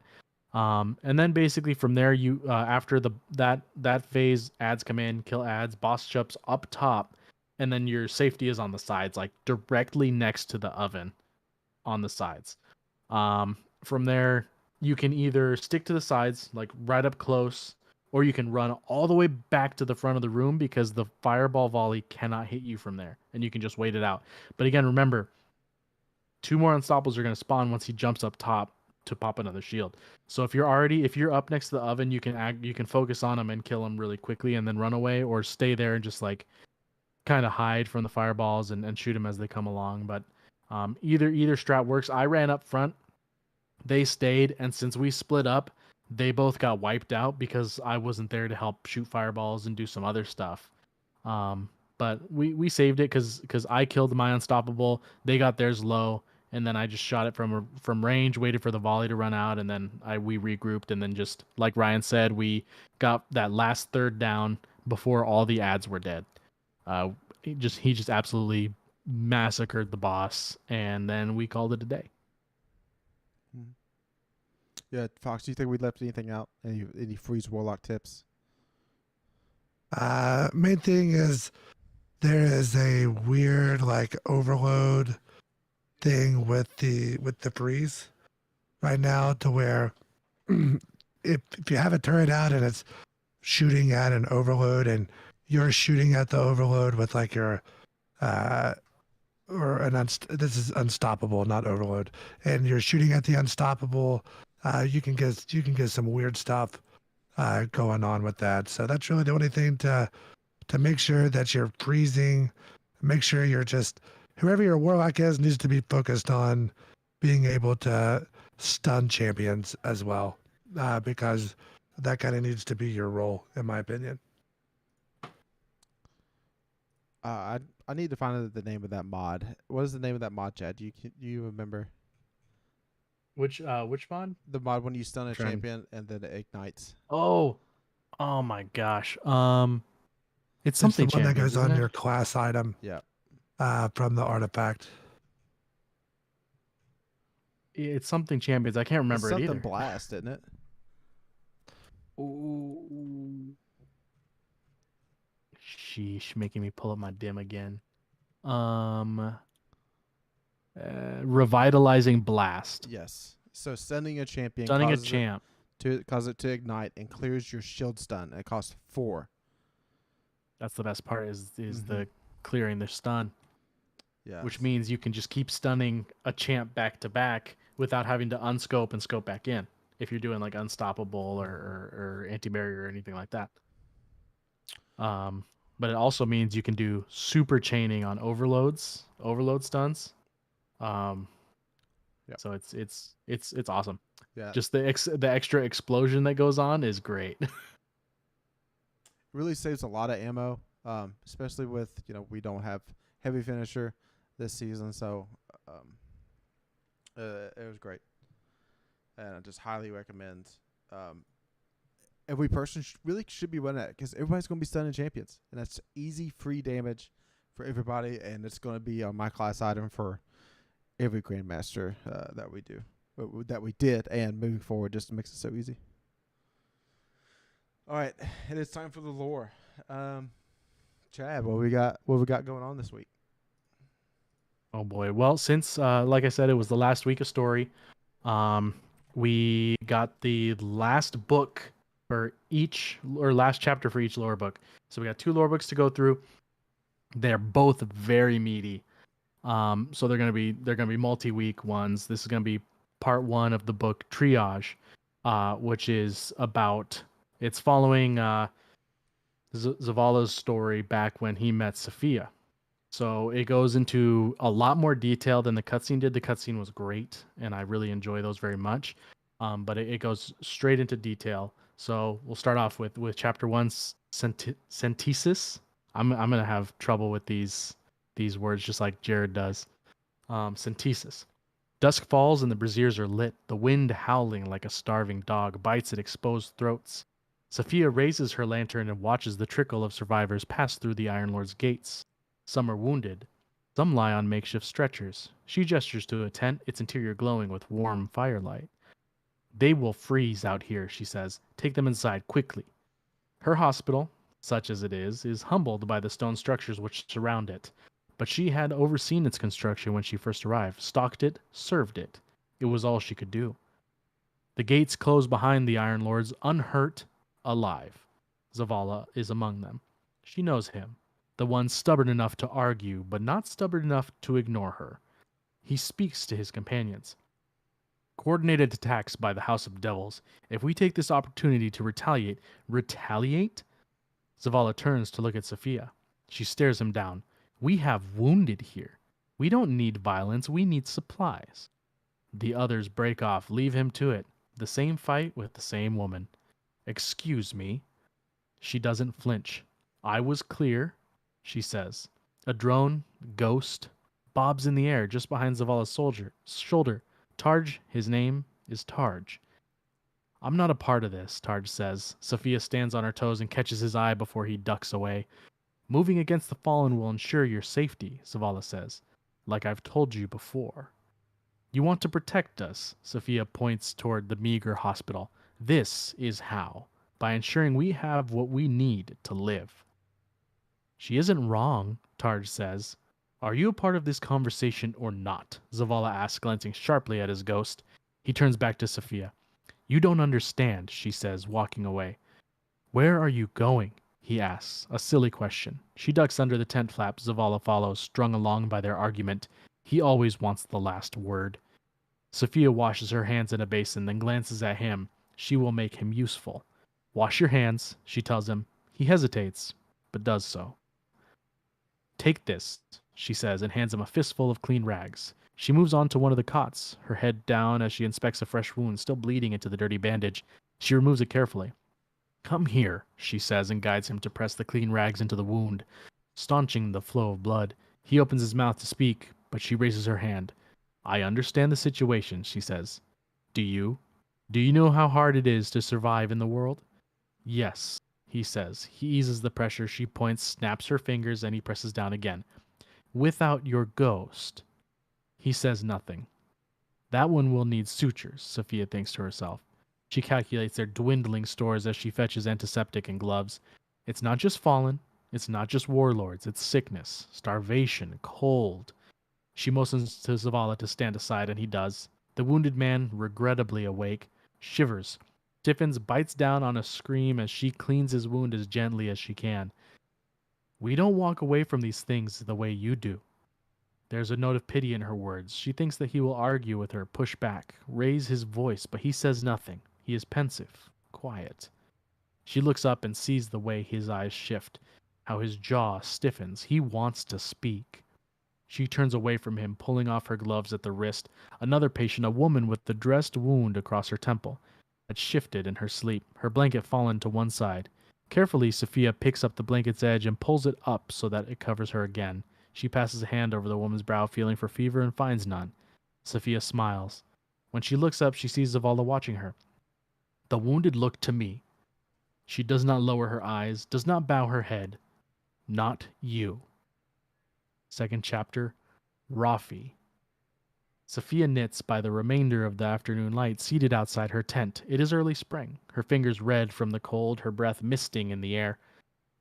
And then basically from there, you after that phase, ads come in, kill ads, boss jumps up top, and then your safety is on the sides, like directly next to the oven on the sides. From there, you can either stick to the sides, like right up close, or you can run all the way back to the front of the room because the fireball volley cannot hit you from there, and you can just wait it out. But again, remember, 2 more unstoppables are going to spawn once he jumps up top to pop another shield. So if you're up next to the oven, you can focus on him and kill him really quickly and then run away, or stay there and just like kind of hide from the fireballs and shoot them as they come along. But either strat works. I ran up front, they stayed, and since we split up, they both got wiped out because I wasn't there to help shoot fireballs and do some other stuff. But we saved it because I killed my unstoppable, they got theirs low, and then I just shot it from range, waited for the volley to run out, and then we regrouped, and then just like Ryan said, we got that last third down before all the ads were dead. He just absolutely massacred the boss, and then we called it a day. Yeah, Fox, do you think we left anything out? Any freeze warlock tips? Main thing is there is a weird like overload thing with the freeze right now, to where if you have a turret out and it's shooting at an overload and you're shooting at the overload with like your this is unstoppable, not overload, and you're shooting at the unstoppable, you can get some weird stuff going on with that. So that's really the only thing to make sure that you're freezing. Make sure you're just, whoever your warlock is needs to be focused on being able to stun champions as well, because that kind of needs to be your role, in my opinion. I need to find out the name of that mod. What is the name of that mod, Chad? Do you remember? Which mod? The mod when you stun a champion and then it ignites. Oh my gosh. It's something the one that goes on it? your class item. Yeah. From the artifact. It's something champions. I can't remember it either. Something blast, isn't it? Ooh. Sheesh, making me pull up my dim again. Revitalizing blast. Yes. So stunning a champion, Stunning a champ, cause it to ignite and clears your shield stun. It costs 4. That's the best part is the clearing the stun. Yeah. Which means you can just keep stunning a champ back to back without having to unscope and scope back in. If you're doing like unstoppable or anti-barrier or anything like that. But it also means you can do super chaining on overload stuns. Yep. So it's awesome. Yeah. Just the extra explosion that goes on is great. Really saves a lot of ammo, especially with, we don't have heavy finisher this season, so it was great. And I just highly recommend every person should be running that, because everybody's going to be stunning champions, and that's easy, free damage for everybody, and it's going to be on my class item for every Grandmaster that we did, and moving forward, just makes it so easy. All right, it is time for the lore. Chad, what we got going on this week? Oh boy. Well, since like I said, it was the last week of story, we got the last book for each, or last chapter for each lore book. So we got 2 lore books to go through. They're both very meaty. So they're gonna be multi-week ones. This is gonna be part 1 of the book Triage, which is about, it's following Zavala's story back when he met Sophia. So it goes into a lot more detail than the cutscene did. The cutscene was great, and I really enjoy those very much. but it goes straight into detail. So we'll start off with chapter 1, synthesis. I'm gonna have trouble with these words just like Jared does. Synthesis. Dusk falls and the braziers are lit. The wind, howling like a starving dog, bites at exposed throats. Sophia raises her lantern and watches the trickle of survivors pass through the Iron Lord's gates. Some are wounded. Some lie on makeshift stretchers. She gestures to a tent, its interior glowing with warm firelight. They will freeze out here, she says. Take them inside, quickly. Her hospital, such as it is humbled by the stone structures which surround it. But she had overseen its construction when she first arrived, stocked it, served it. It was all she could do. The gates close behind the Iron Lords, unhurt, alive. Zavala is among them. She knows him, the one stubborn enough to argue, but not stubborn enough to ignore her. He speaks to his companions. Coordinated attacks by the House of Devils. If we take this opportunity to retaliate? Zavala turns to look at Sophia. She stares him down. We have wounded here. We don't need violence, we need supplies. The others break off, leave him to it. The same fight with the same woman. Excuse me. She doesn't flinch. I was clear, she says. A drone, ghost, bobs in the air just behind Zavala's shoulder. Tarj, his name is Tarj. I'm not a part of this, Tarj says. Sophia stands on her toes and catches his eye before he ducks away. Moving against the fallen will ensure your safety, Zavala says. Like I've told you before. You want to protect us, Sophia points toward the meager hospital. This is how. By ensuring we have what we need to live. She isn't wrong, Tarj says. Are you a part of this conversation or not? Zavala asks, glancing sharply at his ghost. He turns back to Sophia. You don't understand, she says, walking away. Where are you going? He asks, a silly question. She ducks under the tent flap. Zavala follows, strung along by their argument. He always wants the last word. Sophia washes her hands in a basin, then glances at him. She will make him useful. Wash your hands, she tells him. He hesitates, but does so. Take this, she says, and hands him a fistful of clean rags. She moves on to one of the cots, her head down as she inspects a fresh wound still bleeding into the dirty bandage. She removes it carefully. Come here, she says, and guides him to press the clean rags into the wound, staunching the flow of blood. He opens his mouth to speak, but she raises her hand. I understand the situation, she says. Do you? Do you know how hard it is to survive in the world? Yes, he says. He eases the pressure. She points, snaps her fingers, and he presses down again. Without your ghost. He says nothing. That one will need sutures, Sophia thinks to herself. She calculates their dwindling stores as she fetches antiseptic and gloves. It's not just fallen. It's not just warlords. It's sickness, starvation, cold. She motions to Zavala to stand aside, and he does. The wounded man, regrettably awake, shivers, stiffens, bites down on a scream as she cleans his wound as gently as she can. We don't walk away from these things the way you do. There's a note of pity in her words. She thinks that he will argue with her, push back, raise his voice, but he says nothing. He is pensive, quiet. She looks up and sees the way his eyes shift, how his jaw stiffens. He wants to speak. She turns away from him, pulling off her gloves at the wrist. Another patient, a woman with the dressed wound across her temple, had shifted in her sleep, her blanket fallen to one side. Carefully, Sophia picks up the blanket's edge and pulls it up so that it covers her again. She passes a hand over the woman's brow, feeling for fever, and finds none. Sophia smiles. When she looks up, she sees Zavala watching her. The wounded look to me. She does not lower her eyes, does not bow her head. Not you. Second chapter, Rafi. Sophia knits by the remainder of the afternoon light, seated outside her tent. It is early spring, her fingers red from the cold, her breath misting in the air.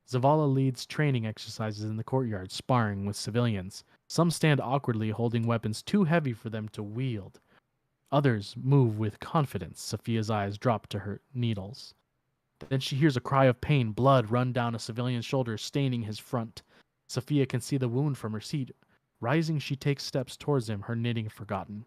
Zavala leads training exercises in the courtyard, sparring with civilians. Some stand awkwardly, holding weapons too heavy for them to wield. Others move with confidence. Sophia's eyes drop to her needles. Then she hears a cry of pain, blood run down a civilian's shoulder, staining his front. Sophia can see the wound from her seat. Rising, she takes steps towards him, her knitting forgotten.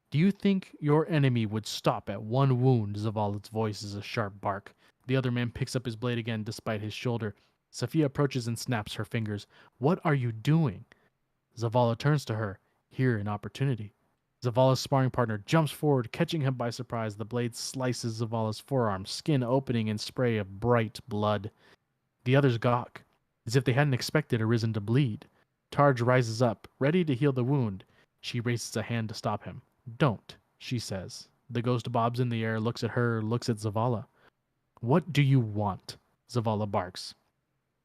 Do you think your enemy would stop at one wound? Zavala's voice is a sharp bark. The other man picks up his blade again, despite his shoulder. Sophia approaches and snaps her fingers. What are you doing? Zavala turns to her. Here, an opportunity. Zavala's sparring partner jumps forward, catching him by surprise. The blade slices Zavala's forearm, skin opening in spray of bright blood. The others gawk, as if they hadn't expected Arisen to bleed. Targe rises up, ready to heal the wound. She raises a hand to stop him. Don't, she says. The ghost bobs in the air, looks at her, looks at Zavala. What do you want? Zavala barks.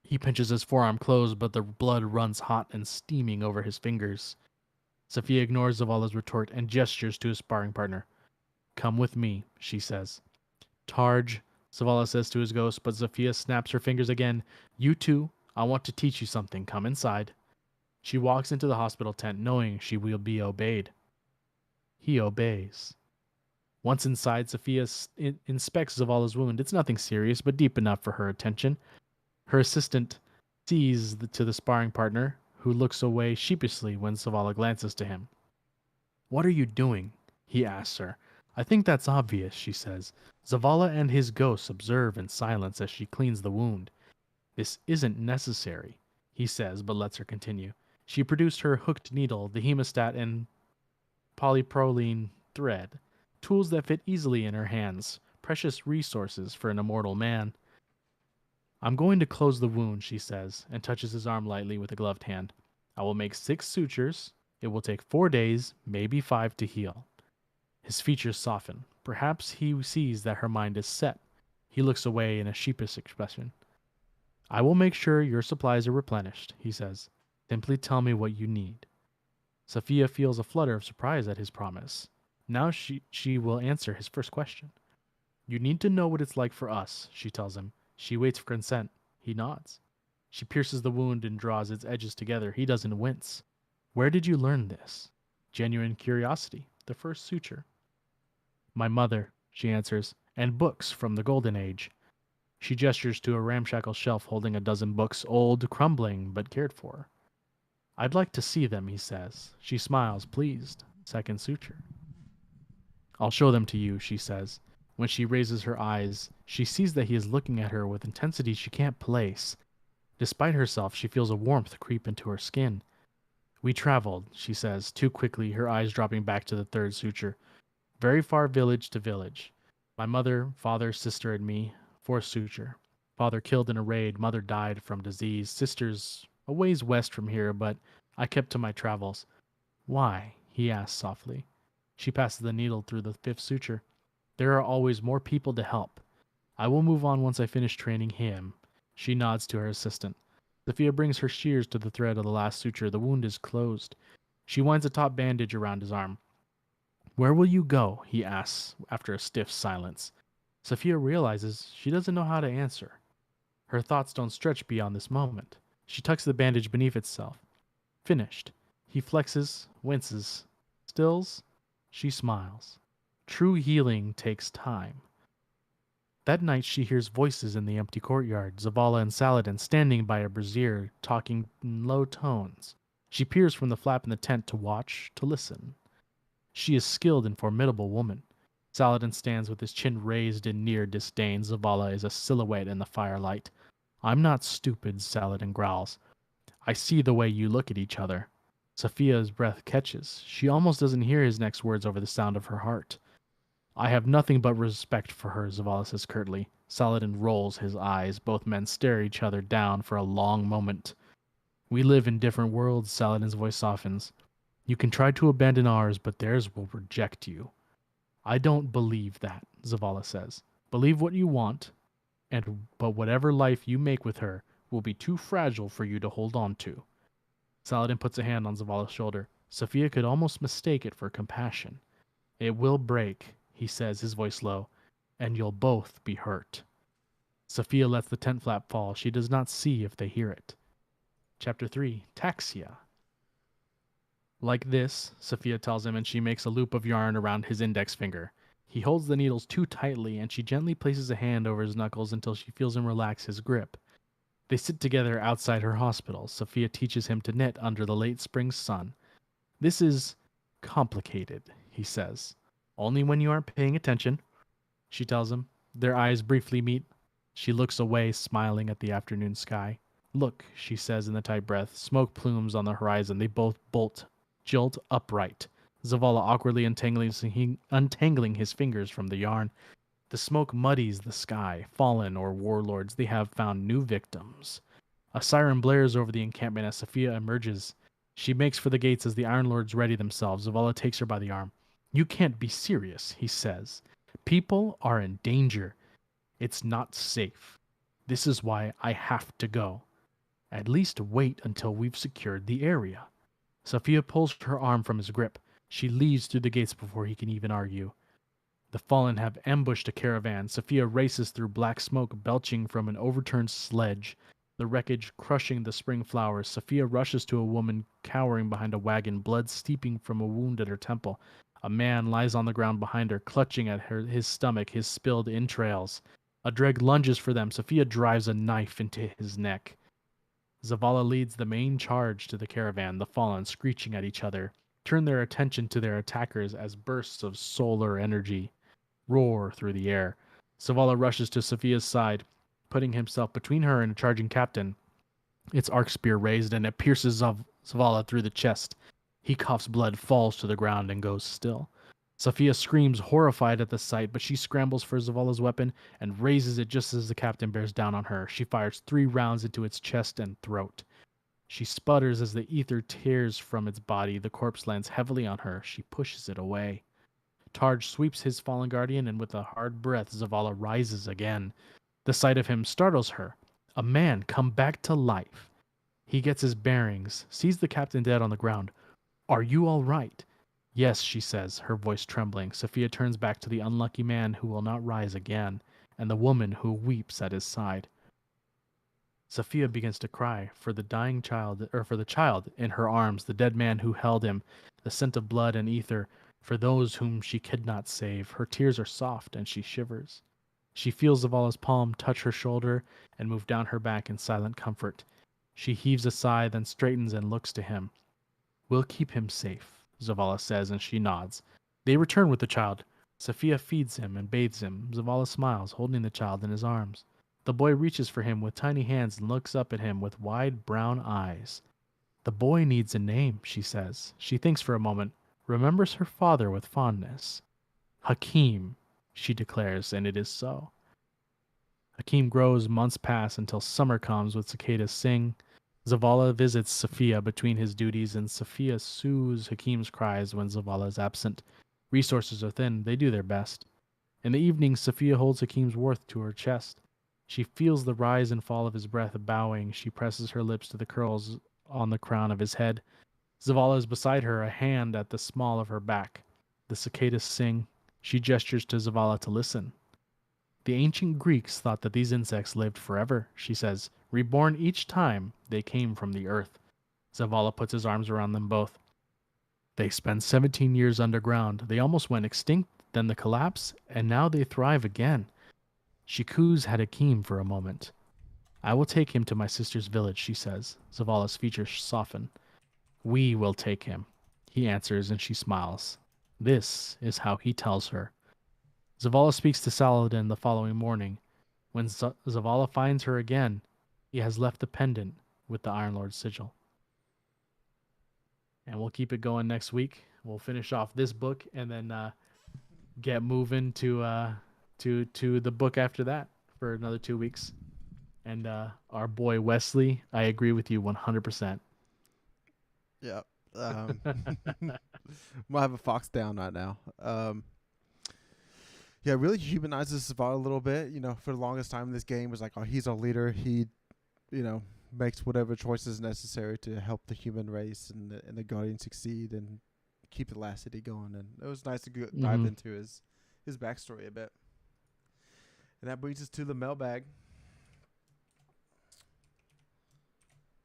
He pinches his forearm closed, but the blood runs hot and steaming over his fingers. Sophia ignores Zavala's retort and gestures to his sparring partner. Come with me, she says. Targe, Zavala says to his ghost, but Sophia snaps her fingers again. You two, I want to teach you something. Come inside. She walks into the hospital tent, knowing she will be obeyed. He obeys. Once inside, Sophia inspects Zavala's wound. It's nothing serious, but deep enough for her attention. Her assistant sees to the sparring partner, who looks away sheepishly when Zavala glances to him. What are you doing? He asks her. I think that's obvious, she says. Zavala and his ghosts observe in silence as she cleans the wound. This isn't necessary, he says, but lets her continue. She produced her hooked needle, the hemostat, and polypropylene thread, tools that fit easily in her hands, precious resources for an immortal man. I'm going to close the wound, she says, and touches his arm lightly with a gloved hand. I will make 6 sutures. It will take 4 days, maybe 5 to heal. His features soften. Perhaps he sees that her mind is set. He looks away in a sheepish expression. I will make sure your supplies are replenished, he says. Simply tell me what you need. Sophia feels a flutter of surprise at his promise. Now she will answer his first question. You need to know what it's like for us, she tells him. She waits for consent. He nods. She pierces the wound and draws its edges together. He doesn't wince. Where did you learn this? Genuine curiosity. The first suture. My mother, she answers, and books from the Golden Age. She gestures to a ramshackle shelf holding a dozen books, old, crumbling, but cared for. I'd like to see them, he says. She smiles, pleased. Second suture. I'll show them to you, she says. When she raises her eyes, she sees that he is looking at her with intensity she can't place. Despite herself, she feels a warmth creep into her skin. We traveled, she says, too quickly, her eyes dropping back to the third suture. Very far village to village. My mother, father, sister, and me. Fourth suture. Father killed in a raid, mother died from disease, sisters a ways west from here, but I kept to my travels. Why? He asks softly. She passes the needle through the fifth suture. There are always more people to help. I will move on once I finish training him. She nods to her assistant. Sophia brings her shears to the thread of the last suture. The wound is closed. She winds a top bandage around his arm. Where will you go? He asks after a stiff silence. Sophia realizes she doesn't know how to answer. Her thoughts don't stretch beyond this moment. She tucks the bandage beneath itself. Finished. He flexes, winces, stills. She smiles. True healing takes time. That night she hears voices in the empty courtyard, Zavala and Saladin standing by a brazier, talking in low tones. She peers from the flap in the tent to watch, to listen. She is skilled and formidable woman. Saladin stands with his chin raised in near disdain. Zavala is a silhouette in the firelight. I'm not stupid, Saladin growls. I see the way you look at each other. Sophia's breath catches. She almost doesn't hear his next words over the sound of her heart. I have nothing but respect for her, Zavala says curtly. Saladin rolls his eyes. Both men stare each other down for a long moment. We live in different worlds, Saladin's voice softens. You can try to abandon ours, but theirs will reject you. I don't believe that, Zavala says. Believe what you want, but whatever life you make with her will be too fragile for you to hold on to. Saladin puts a hand on Zavala's shoulder. Sophia could almost mistake it for compassion. It will break, he says, his voice low, and you'll both be hurt. Sophia lets the tent flap fall. She does not see if they hear it. Chapter 3, Taxia. Like this, Sophia tells him, and she makes a loop of yarn around his index finger. He holds the needles too tightly, and she gently places a hand over his knuckles until she feels him relax his grip. They sit together outside her hospital. Sophia teaches him to knit under the late spring sun. This is complicated, he says. Only when you aren't paying attention, she tells him. Their eyes briefly meet. She looks away, smiling at the afternoon sky. Look, she says in the tight breath, smoke plumes on the horizon. They both jolt upright. Zavala awkwardly untangling his fingers from the yarn. The smoke muddies the sky. Fallen or warlords, they have found new victims. A siren blares over the encampment as Sophia emerges. She makes for the gates as the Iron Lords ready themselves. Zavala takes her by the arm. You can't be serious, he says. People are in danger. It's not safe. This is why I have to go. At least wait until we've secured the area. Sophia pulls her arm from his grip. She leaves through the gates before he can even argue. The fallen have ambushed a caravan. Sophia races through black smoke belching from an overturned sledge, the wreckage crushing the spring flowers. Sophia rushes to a woman cowering behind a wagon, blood steeping from a wound at her temple. A man lies on the ground behind her, clutching at his stomach, his spilled entrails. A dreg lunges for them. Sophia drives a knife into his neck. Zavala leads the main charge to the caravan. The fallen, screeching at each other, turn their attention to their attackers as bursts of solar energy roar through the air. Zavala rushes to Sophia's side, putting himself between her and a charging captain. Its arc spear raised, and it pierces Zavala through the chest. He coughs blood, falls to the ground, and goes still. Sophia screams, horrified at the sight, but she scrambles for Zavala's weapon and raises it just as the captain bears down on her. She fires 3 rounds into its chest and throat. She sputters as the ether tears from its body. The corpse lands heavily on her. She pushes it away. Tarj sweeps his fallen guardian, and with a hard breath, Zavala rises again. The sight of him startles her. A man come back to life. He gets his bearings, sees the captain dead on the ground. Are you all right? Yes, she says, her voice trembling. Sophia turns back to the unlucky man who will not rise again, and the woman who weeps at his side. Sophia begins to cry for the dying child, or for the child in her arms, the dead man who held him, the scent of blood and ether, for those whom she could not save. Her tears are soft, and she shivers. She feels Zavala's palm touch her shoulder and move down her back in silent comfort. She heaves a sigh, then straightens and looks to him. We'll keep him safe, Zavala says, and she nods. They return with the child. Sophia feeds him and bathes him. Zavala smiles, holding the child in his arms. The boy reaches for him with tiny hands and looks up at him with wide brown eyes. The boy needs a name, she says. She thinks for a moment, remembers her father with fondness. Hakim, she declares, and it is so. Hakim grows, months pass until summer comes with cicadas sing. Zavala visits Sophia between his duties, and Sophia soothes Hakim's cries when Zavala is absent. Resources are thin, they do their best. In the evening, Sophia holds Hakim's worth to her chest. She feels the rise and fall of his breath. Bowing, she presses her lips to the curls on the crown of his head. Zavala is beside her, a hand at the small of her back. The cicadas sing. She gestures to Zavala to listen. The ancient Greeks thought that these insects lived forever, she says, reborn each time they came from the earth. Zavala puts his arms around them both. They spent 17 years underground. They almost went extinct, then the collapse, and now they thrive again. She coos at Hakim for a moment. I will take him to my sister's village, she says. Zavala's features soften. We will take him, he answers, and she smiles. This is how he tells her. Zavala speaks to Saladin the following morning. When Zavala finds her again, he has left the pendant with the Iron Lord's sigil. And we'll keep it going next week. We'll finish off this book and then get moving to the book after that for another 2 weeks. And our boy Wesley, I agree with you 100%. Yep. We'll have a fox down right now. Yeah, it really humanizes Zavala a little bit. You know, for the longest time in this game, it was like, oh, he's our leader. He, makes whatever choices necessary to help the human race and the Guardian succeed and keep the last city going. And it was nice to dive into his backstory a bit. And that brings us to the mailbag.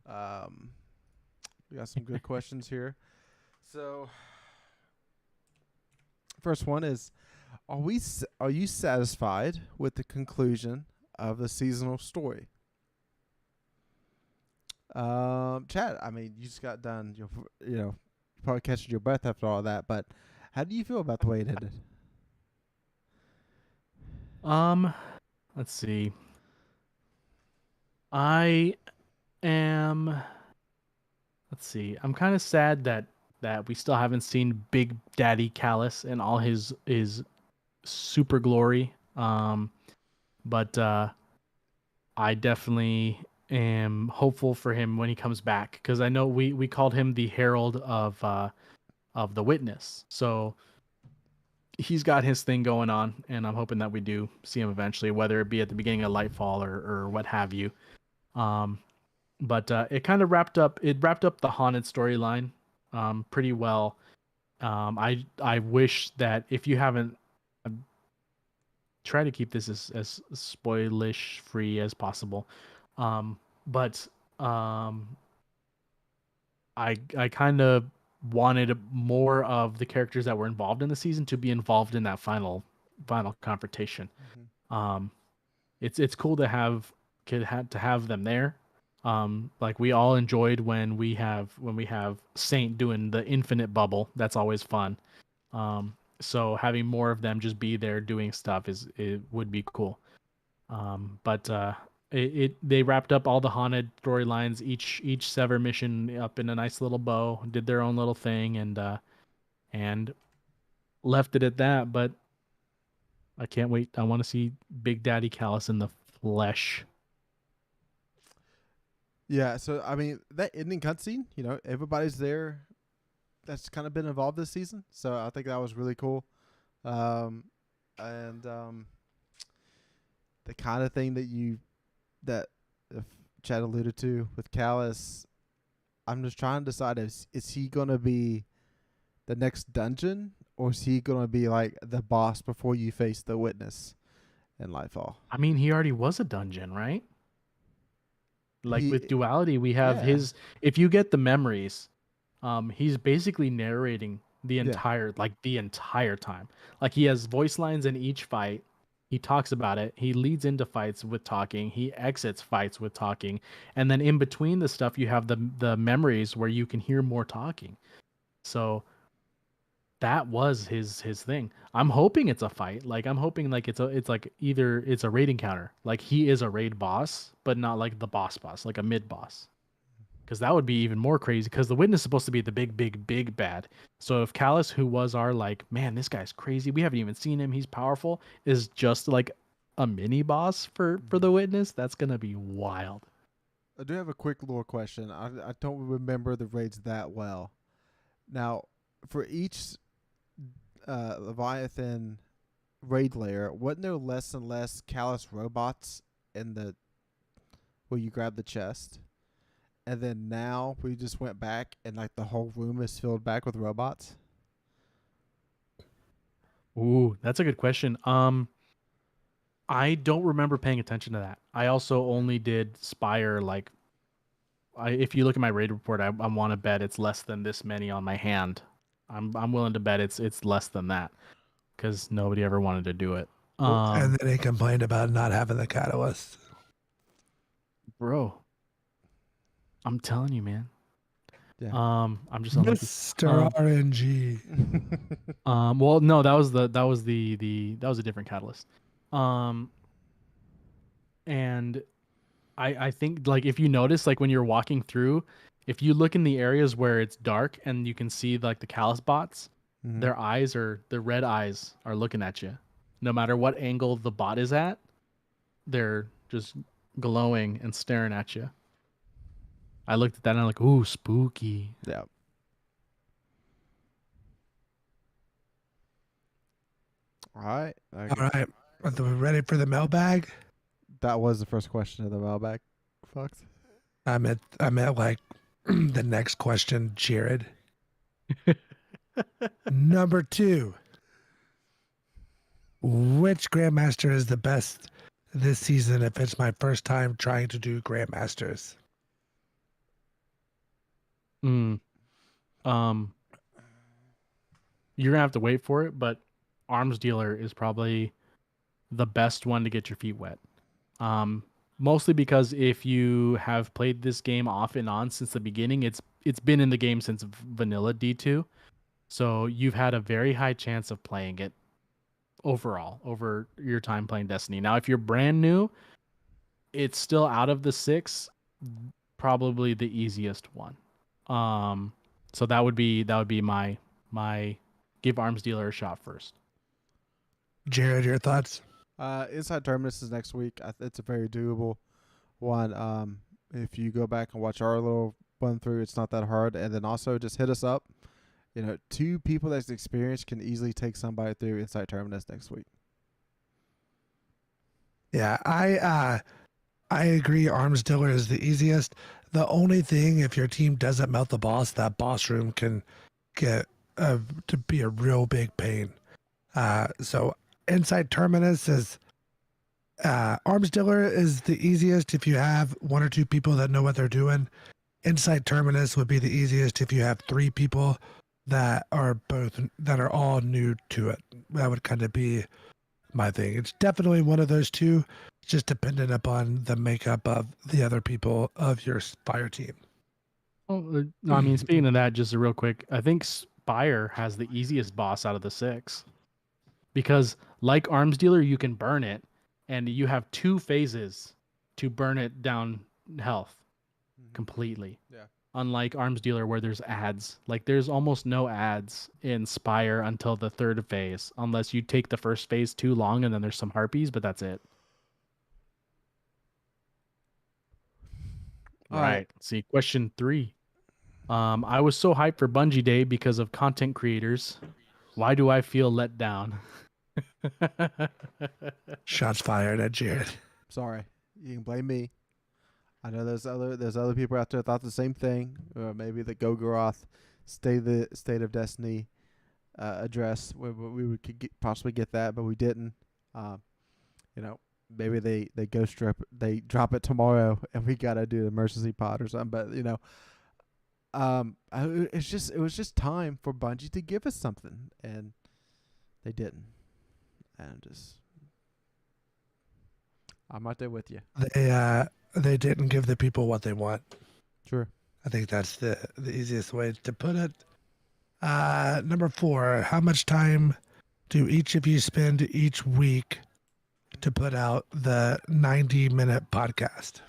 We got some good questions here. So, first one is, are you satisfied with the conclusion of the seasonal story? Chad, I mean, you just got done, probably catching your breath after all that, but how do you feel about the way it ended? Let's see. I'm kind of sad that that we still haven't seen Big Daddy Callus and all his super glory. But I definitely am hopeful for him when he comes back, because I know we called him the Herald of the Witness. So he's got his thing going on, and I'm hoping that we do see him eventually, whether it be at the beginning of Lightfall or what have you. But it kind of wrapped up the Haunted storyline pretty well. I wish that, if you haven't, try to keep this as spoilish free as possible. But I kind of wanted more of the characters that were involved in the season to be involved in that final confrontation. Mm-hmm. It's cool to have them there. Like, we all enjoyed when we have Saint doing the infinite bubble. That's always fun. So having more of them just be there doing stuff it would be cool. But they wrapped up all the Haunted storylines, each Sever mission up in a nice little bow, did their own little thing, and left it at that. But I can't wait. I want to see Big Daddy Callus in the flesh. Yeah, so I mean, that ending cutscene, everybody's there that's kind of been involved this season. So I think that was really cool. And the kind of thing that Chad alluded to with Callus, I'm just trying to decide, is he going to be the next dungeon, or is he going to be like the boss before you face the Witness in Lightfall? I mean, he already was a dungeon, right? Like, with Duality, we have his. If you get the memories, he's basically narrating the entire time. Like, he has voice lines in each fight. He talks about it. He leads into fights with talking. He exits fights with talking. And then in between the stuff, you have the memories where you can hear more talking. So that was his thing. I'm hoping it's a fight. Like, I'm hoping like it's like either it's a raid encounter. Like, he is a raid boss, but not like the boss, like a mid boss. Because that would be even more crazy, because the Witness is supposed to be the big bad. So if Callus, who was our like, man, this guy's crazy, we haven't even seen him, he's powerful, is just like a mini boss for the Witness, that's gonna be wild. I do have a quick lore question. I don't remember the raids that well. Now, for each Leviathan raid layer, wasn't there less and less Callus robots in the where you grab the chest? And then now we just went back and like the whole room is filled back with robots? Ooh, that's a good question. I don't remember paying attention to that. I also only did Spire, like, if you look at my raid report, I want to bet it's less than this many on my hand. I'm willing to bet it's less than that, because nobody ever wanted to do it. And then he complained about not having the catalyst. Bro, I'm telling you, man. Yeah. I'm just unlucky. Mr. RNG. Well, no, that was a different catalyst. And I think, like, if you notice, like, when you're walking through, if you look in the areas where it's dark and you can see like the Callus bots, their red eyes are looking at you. No matter what angle the bot is at, they're just glowing and staring at you. I looked at that and I'm like, ooh, spooky. Yeah. All right. All right. Are we ready for the mailbag? That was the first question of the mailbag, Fox. I meant like the next question, Jared. Number 2. Which Grandmaster is the best this season if it's my first time trying to do Grandmasters? You're gonna have to wait for it, but Arms Dealer is probably the best one to get your feet wet. Mostly because if you have played this game off and on since the beginning, it's been in the game since vanilla D2. So you've had a very high chance of playing it overall over your time playing Destiny. Now, if you're brand new, it's still out of the 6, probably the easiest one. So that would be my give Arms Dealer a shot first. Jared, your thoughts? Inside Terminus is next week. It's a very doable one. If you go back and watch our little run through, it's not that hard. And then also just hit us up. 2 people that's experienced can easily take somebody through Inside Terminus next week. Yeah, I agree. Arms Dealer is the easiest. The only thing, if your team doesn't melt the boss, that boss room can get to be a real big pain. So Inside Terminus is Arms Dealer is the easiest if you have 1 or 2 people that know what they're doing. Inside Terminus would be the easiest if you have 3 people that are all new to it. That would kind of be my thing. It's definitely one of those 2. It's just dependent upon the makeup of the other people of your Spire team. Oh, no, I mean, speaking of that, just real quick, I think Spire has the easiest boss out of the 6 because, like Arms Dealer, you can burn it, and you have 2 phases to burn it down health completely. Yeah. Unlike Arms Dealer, where there's ads, like there's almost no ads in Spire until the 3rd phase, unless you take the first phase too long, and then there's some harpies, but that's it. All right. See, question 3. I was so hyped for Bungie Day because of content creators. Why do I feel let down? Shots fired at Jared. Sorry, you can blame me. I know there's other people out there that thought the same thing. Maybe the Golgoroth State of Destiny address. We would possibly get that, but we didn't. Maybe they ghost drop drop it tomorrow, and we gotta do the emergency pod or something. But it was just time for Bungie to give us something, and they didn't. And I'm right there with you. They didn't give the people what they want. Sure. I think that's the easiest way to put it. Number 4, how much time do each of you spend each week to put out the 90-minute podcast?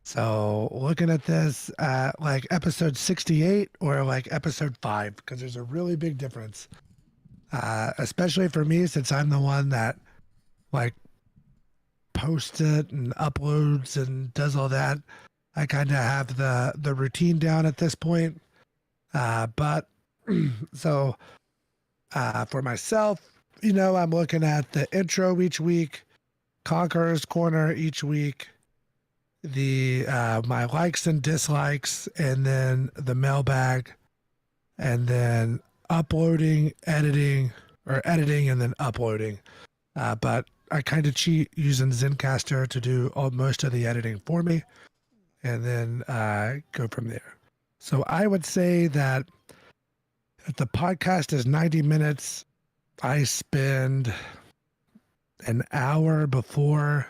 So looking at this, like episode 68 or like episode 5, because there's a really big difference. Especially for me, since I'm the one that like posts it and uploads and does all that. I kind of have the routine down at this point. But so for myself, I'm looking at the intro each week, Conqueror's Corner each week, the my likes and dislikes, and then the mailbag, and then editing, and then uploading. But I kind of cheat using Zencastr to do most of the editing for me, and then go from there. So I would say that if the podcast is 90 minutes, I spend an hour before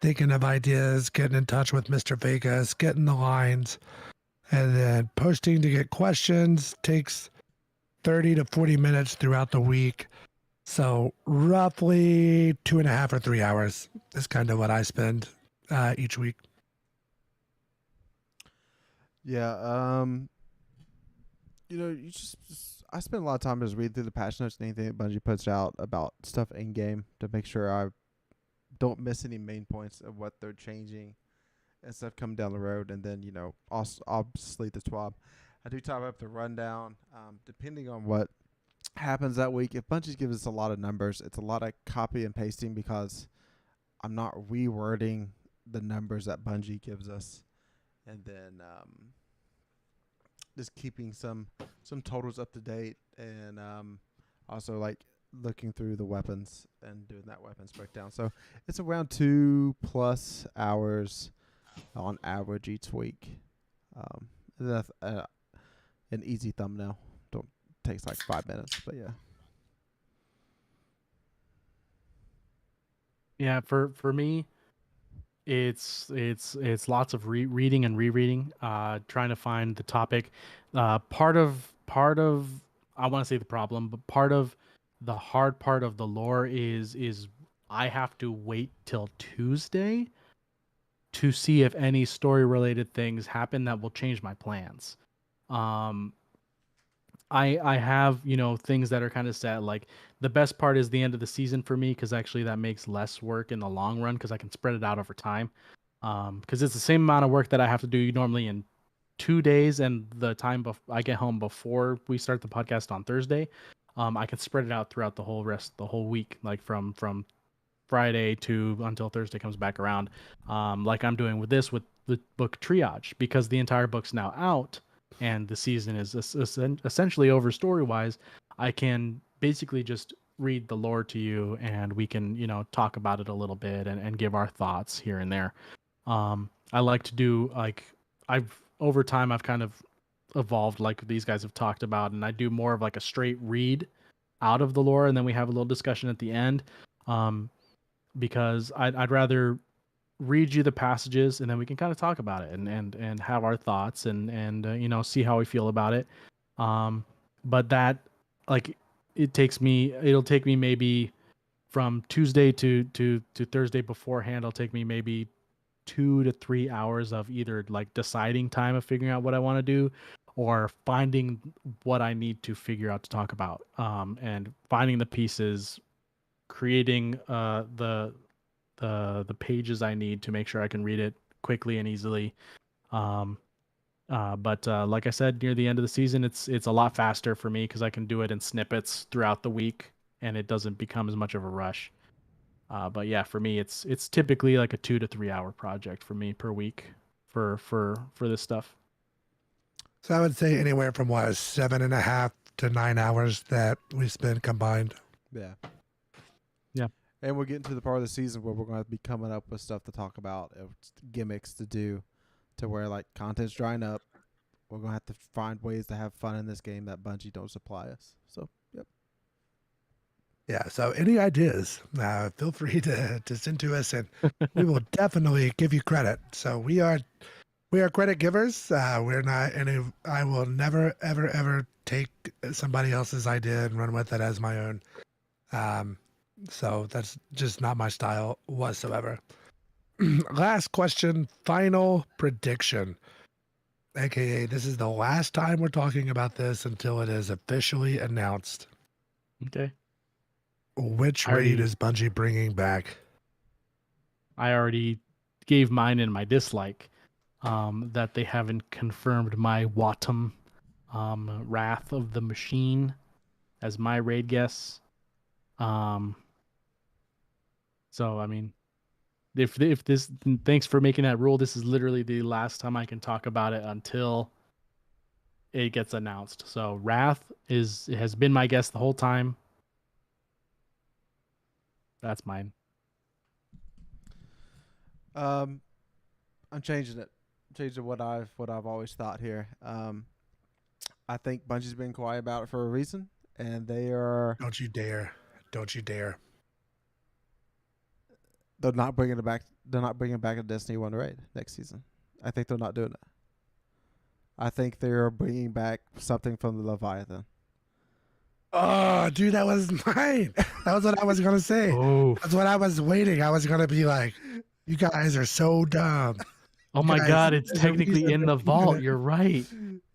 thinking of ideas, getting in touch with Mr. Vegas, getting the lines, and then posting to get questions takes 30 to 40 minutes throughout the week. So roughly 2.5 or 3 hours is kind of what I spend each week. Yeah. I spend a lot of time just reading through the patch notes and anything that Bungie puts out about stuff in game to make sure I don't miss any main points of what they're changing and stuff coming down the road. And then, also obviously the TWAB. I do type up the rundown, depending on what happens that week. If Bungie gives us a lot of numbers, it's a lot of copy and pasting because I'm not rewording the numbers that Bungie gives us, and then just keeping some totals up to date, and also like looking through the weapons and doing that weapons breakdown. So it's around 2+ hours on average each week. That's an easy thumbnail. Takes like 5 minutes, but yeah. Yeah, for me, it's lots of reading and rereading, trying to find the topic. Part of I want to say the problem, but part of the hard part of the lore is I have to wait till Tuesday to see if any story related things happen that will change my plans. I have, things that are kind of set. Like the best part is the end of the season for me, because actually that makes less work in the long run because I can spread it out over time. Because it's the same amount of work that I have to do normally in 2 days, and the time I get home before we start the podcast on Thursday, I can spread it out throughout the whole week, like from Friday to until Thursday comes back around. Like I'm doing with the book Triage, because the entire book's now out and the season is essentially over story wise. I can basically just read the lore to you, and we can, talk about it a little bit and give our thoughts here and there. I like to do, like, over time I've kind of evolved, like these guys have talked about, and I do more of like a straight read out of the lore, and then we have a little discussion at the end. Because I'd rather read you the passages, and then we can kind of talk about it and have our thoughts and see how we feel about it. But that, like, it'll take me maybe from Tuesday to Thursday beforehand. It'll take me maybe 2 to 3 hours of either like deciding time of figuring out what I want to do, or finding what I need to figure out to talk about, and finding the pieces, creating the pages I need to make sure I can read it quickly and easily. But like I said, near the end of the season, it's a lot faster for me because I can do it in snippets throughout the week, and it doesn't become as much of a rush. But yeah, for me, it's typically like a 2 to 3 hour project for me per week for this stuff. So I would say anywhere from 7.5 to 9 hours that we spend combined. Yeah. Yeah. And we're getting to the part of the season where we're going to be coming up with stuff to talk about, gimmicks to do, to where like content's drying up. We're going to have to find ways to have fun in this game that Bungie don't supply us. So, yep. Yeah, so any ideas, feel free to send to us, and we will definitely give you credit. So we are credit givers. We're not any. I will never ever take somebody else's idea and run with it as my own. So that's just not my style whatsoever. Last question, final prediction. AKA, this is the last time we're talking about this until it is officially announced. Okay. Which raid is Bungie bringing back? I already gave mine in my dislike, that they haven't confirmed my Watum, Wrath of the Machine as my raid guess. So I mean, if this, thanks for making that rule. This is literally the last time I can talk about it until it gets announced. So Wrath has been my guess the whole time. That's mine. I'm changing it. Changing what I've always thought here. I think Bungie's been quiet about it for a reason, and they are. Don't you dare! Don't you dare! They're not bringing it back. They're not bringing back a Destiny 1 raid next season. I think they're not doing it. I think they're bringing back something from the Leviathan. Oh, dude, that was mine. That was what I was gonna say. Oh, that's what I was waiting. I was gonna be like, "You guys are so dumb." Oh my God! It's technically in the vault. You're right.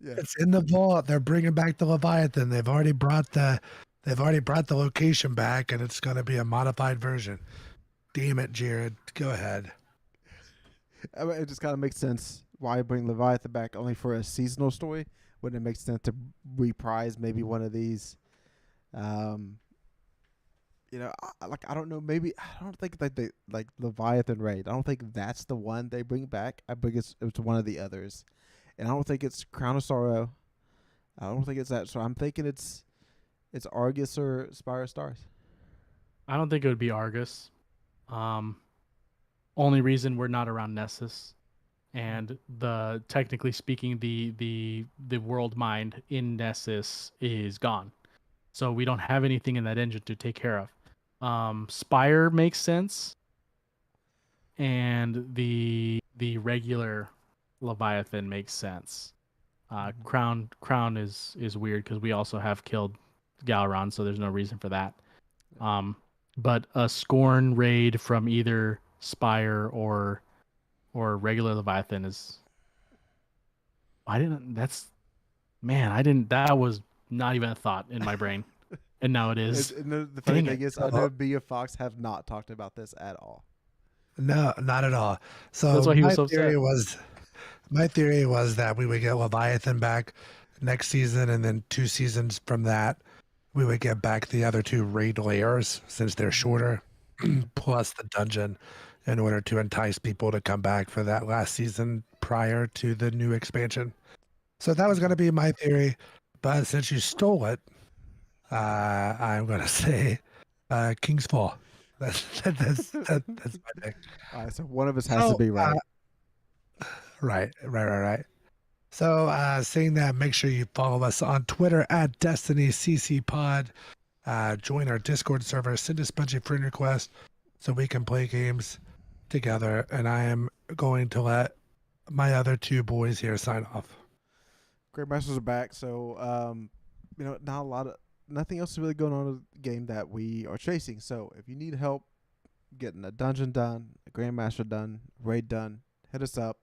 Yeah. It's in the vault. They're bringing back the Leviathan. They've already brought the location back, and it's gonna be a modified version. Damn it, Jared. Go ahead. I mean, it just kind of makes sense why bring Leviathan back only for a seasonal story. Wouldn't it make sense to reprise maybe one of these? I don't know. Maybe I don't think like Leviathan raid. I don't think that's the one they bring back. I think it's one of the others, and I don't think it's Crown of Sorrow. I don't think it's that. So I'm thinking it's Argus or Spire of Stars. I don't think it would be Argus. Only reason we're not around Nessus, and technically speaking, the world mind in Nessus is gone, so we don't have anything in that engine to take care of. Spire makes sense, and the regular Leviathan makes sense. Crown is weird because we also have killed Galaron, so there's no reason for that. But a Scorn raid from either Spire or or regular Leviathan is. I didn't. That's man. I didn't. That was not even a thought in my brain, and now it is. And the funny Dang thing it. is, I know B of Fox have not talked about this at all. No, not at all. So That's why he was so upset. My theory was that we would get Leviathan back next season, and then 2 seasons from that, we would get back the other 2 raid layers since they're shorter, plus the dungeon, in order to entice people to come back for that last season prior to the new expansion. So that was going to be my theory, but since you stole it, I'm going to say King's Fall. That's my pick. All right, so one of us has to be right. Right. So, saying that, make sure you follow us on Twitter at DestinyCCPod. Join our Discord server. Send us a bunch of friend requests so we can play games together. And I am going to let my other 2 boys here sign off. Grandmasters are back, so nothing else is really going on in the game that we are chasing. So if you need help getting a dungeon done, a Grandmaster done, raid done, hit us up.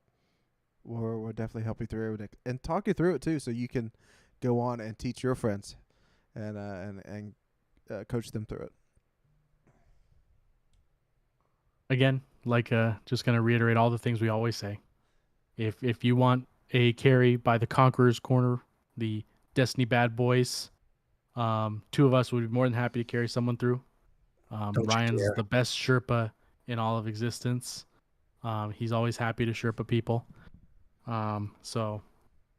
We'll definitely help you through it and talk you through it too, so you can go on and teach your friends and coach them through it. Again, just gonna reiterate all the things we always say. If you want a carry by the Conqueror's Corner, the Destiny Bad Boys, 2 of us would be more than happy to carry someone through. Ryan's the best Sherpa in all of existence. He's always happy to Sherpa people. So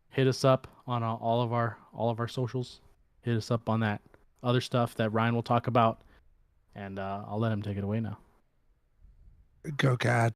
hit us up on all of our socials. Hit us up on that other stuff that Ryan will talk about, and I'll let him take it away now. Go Cat.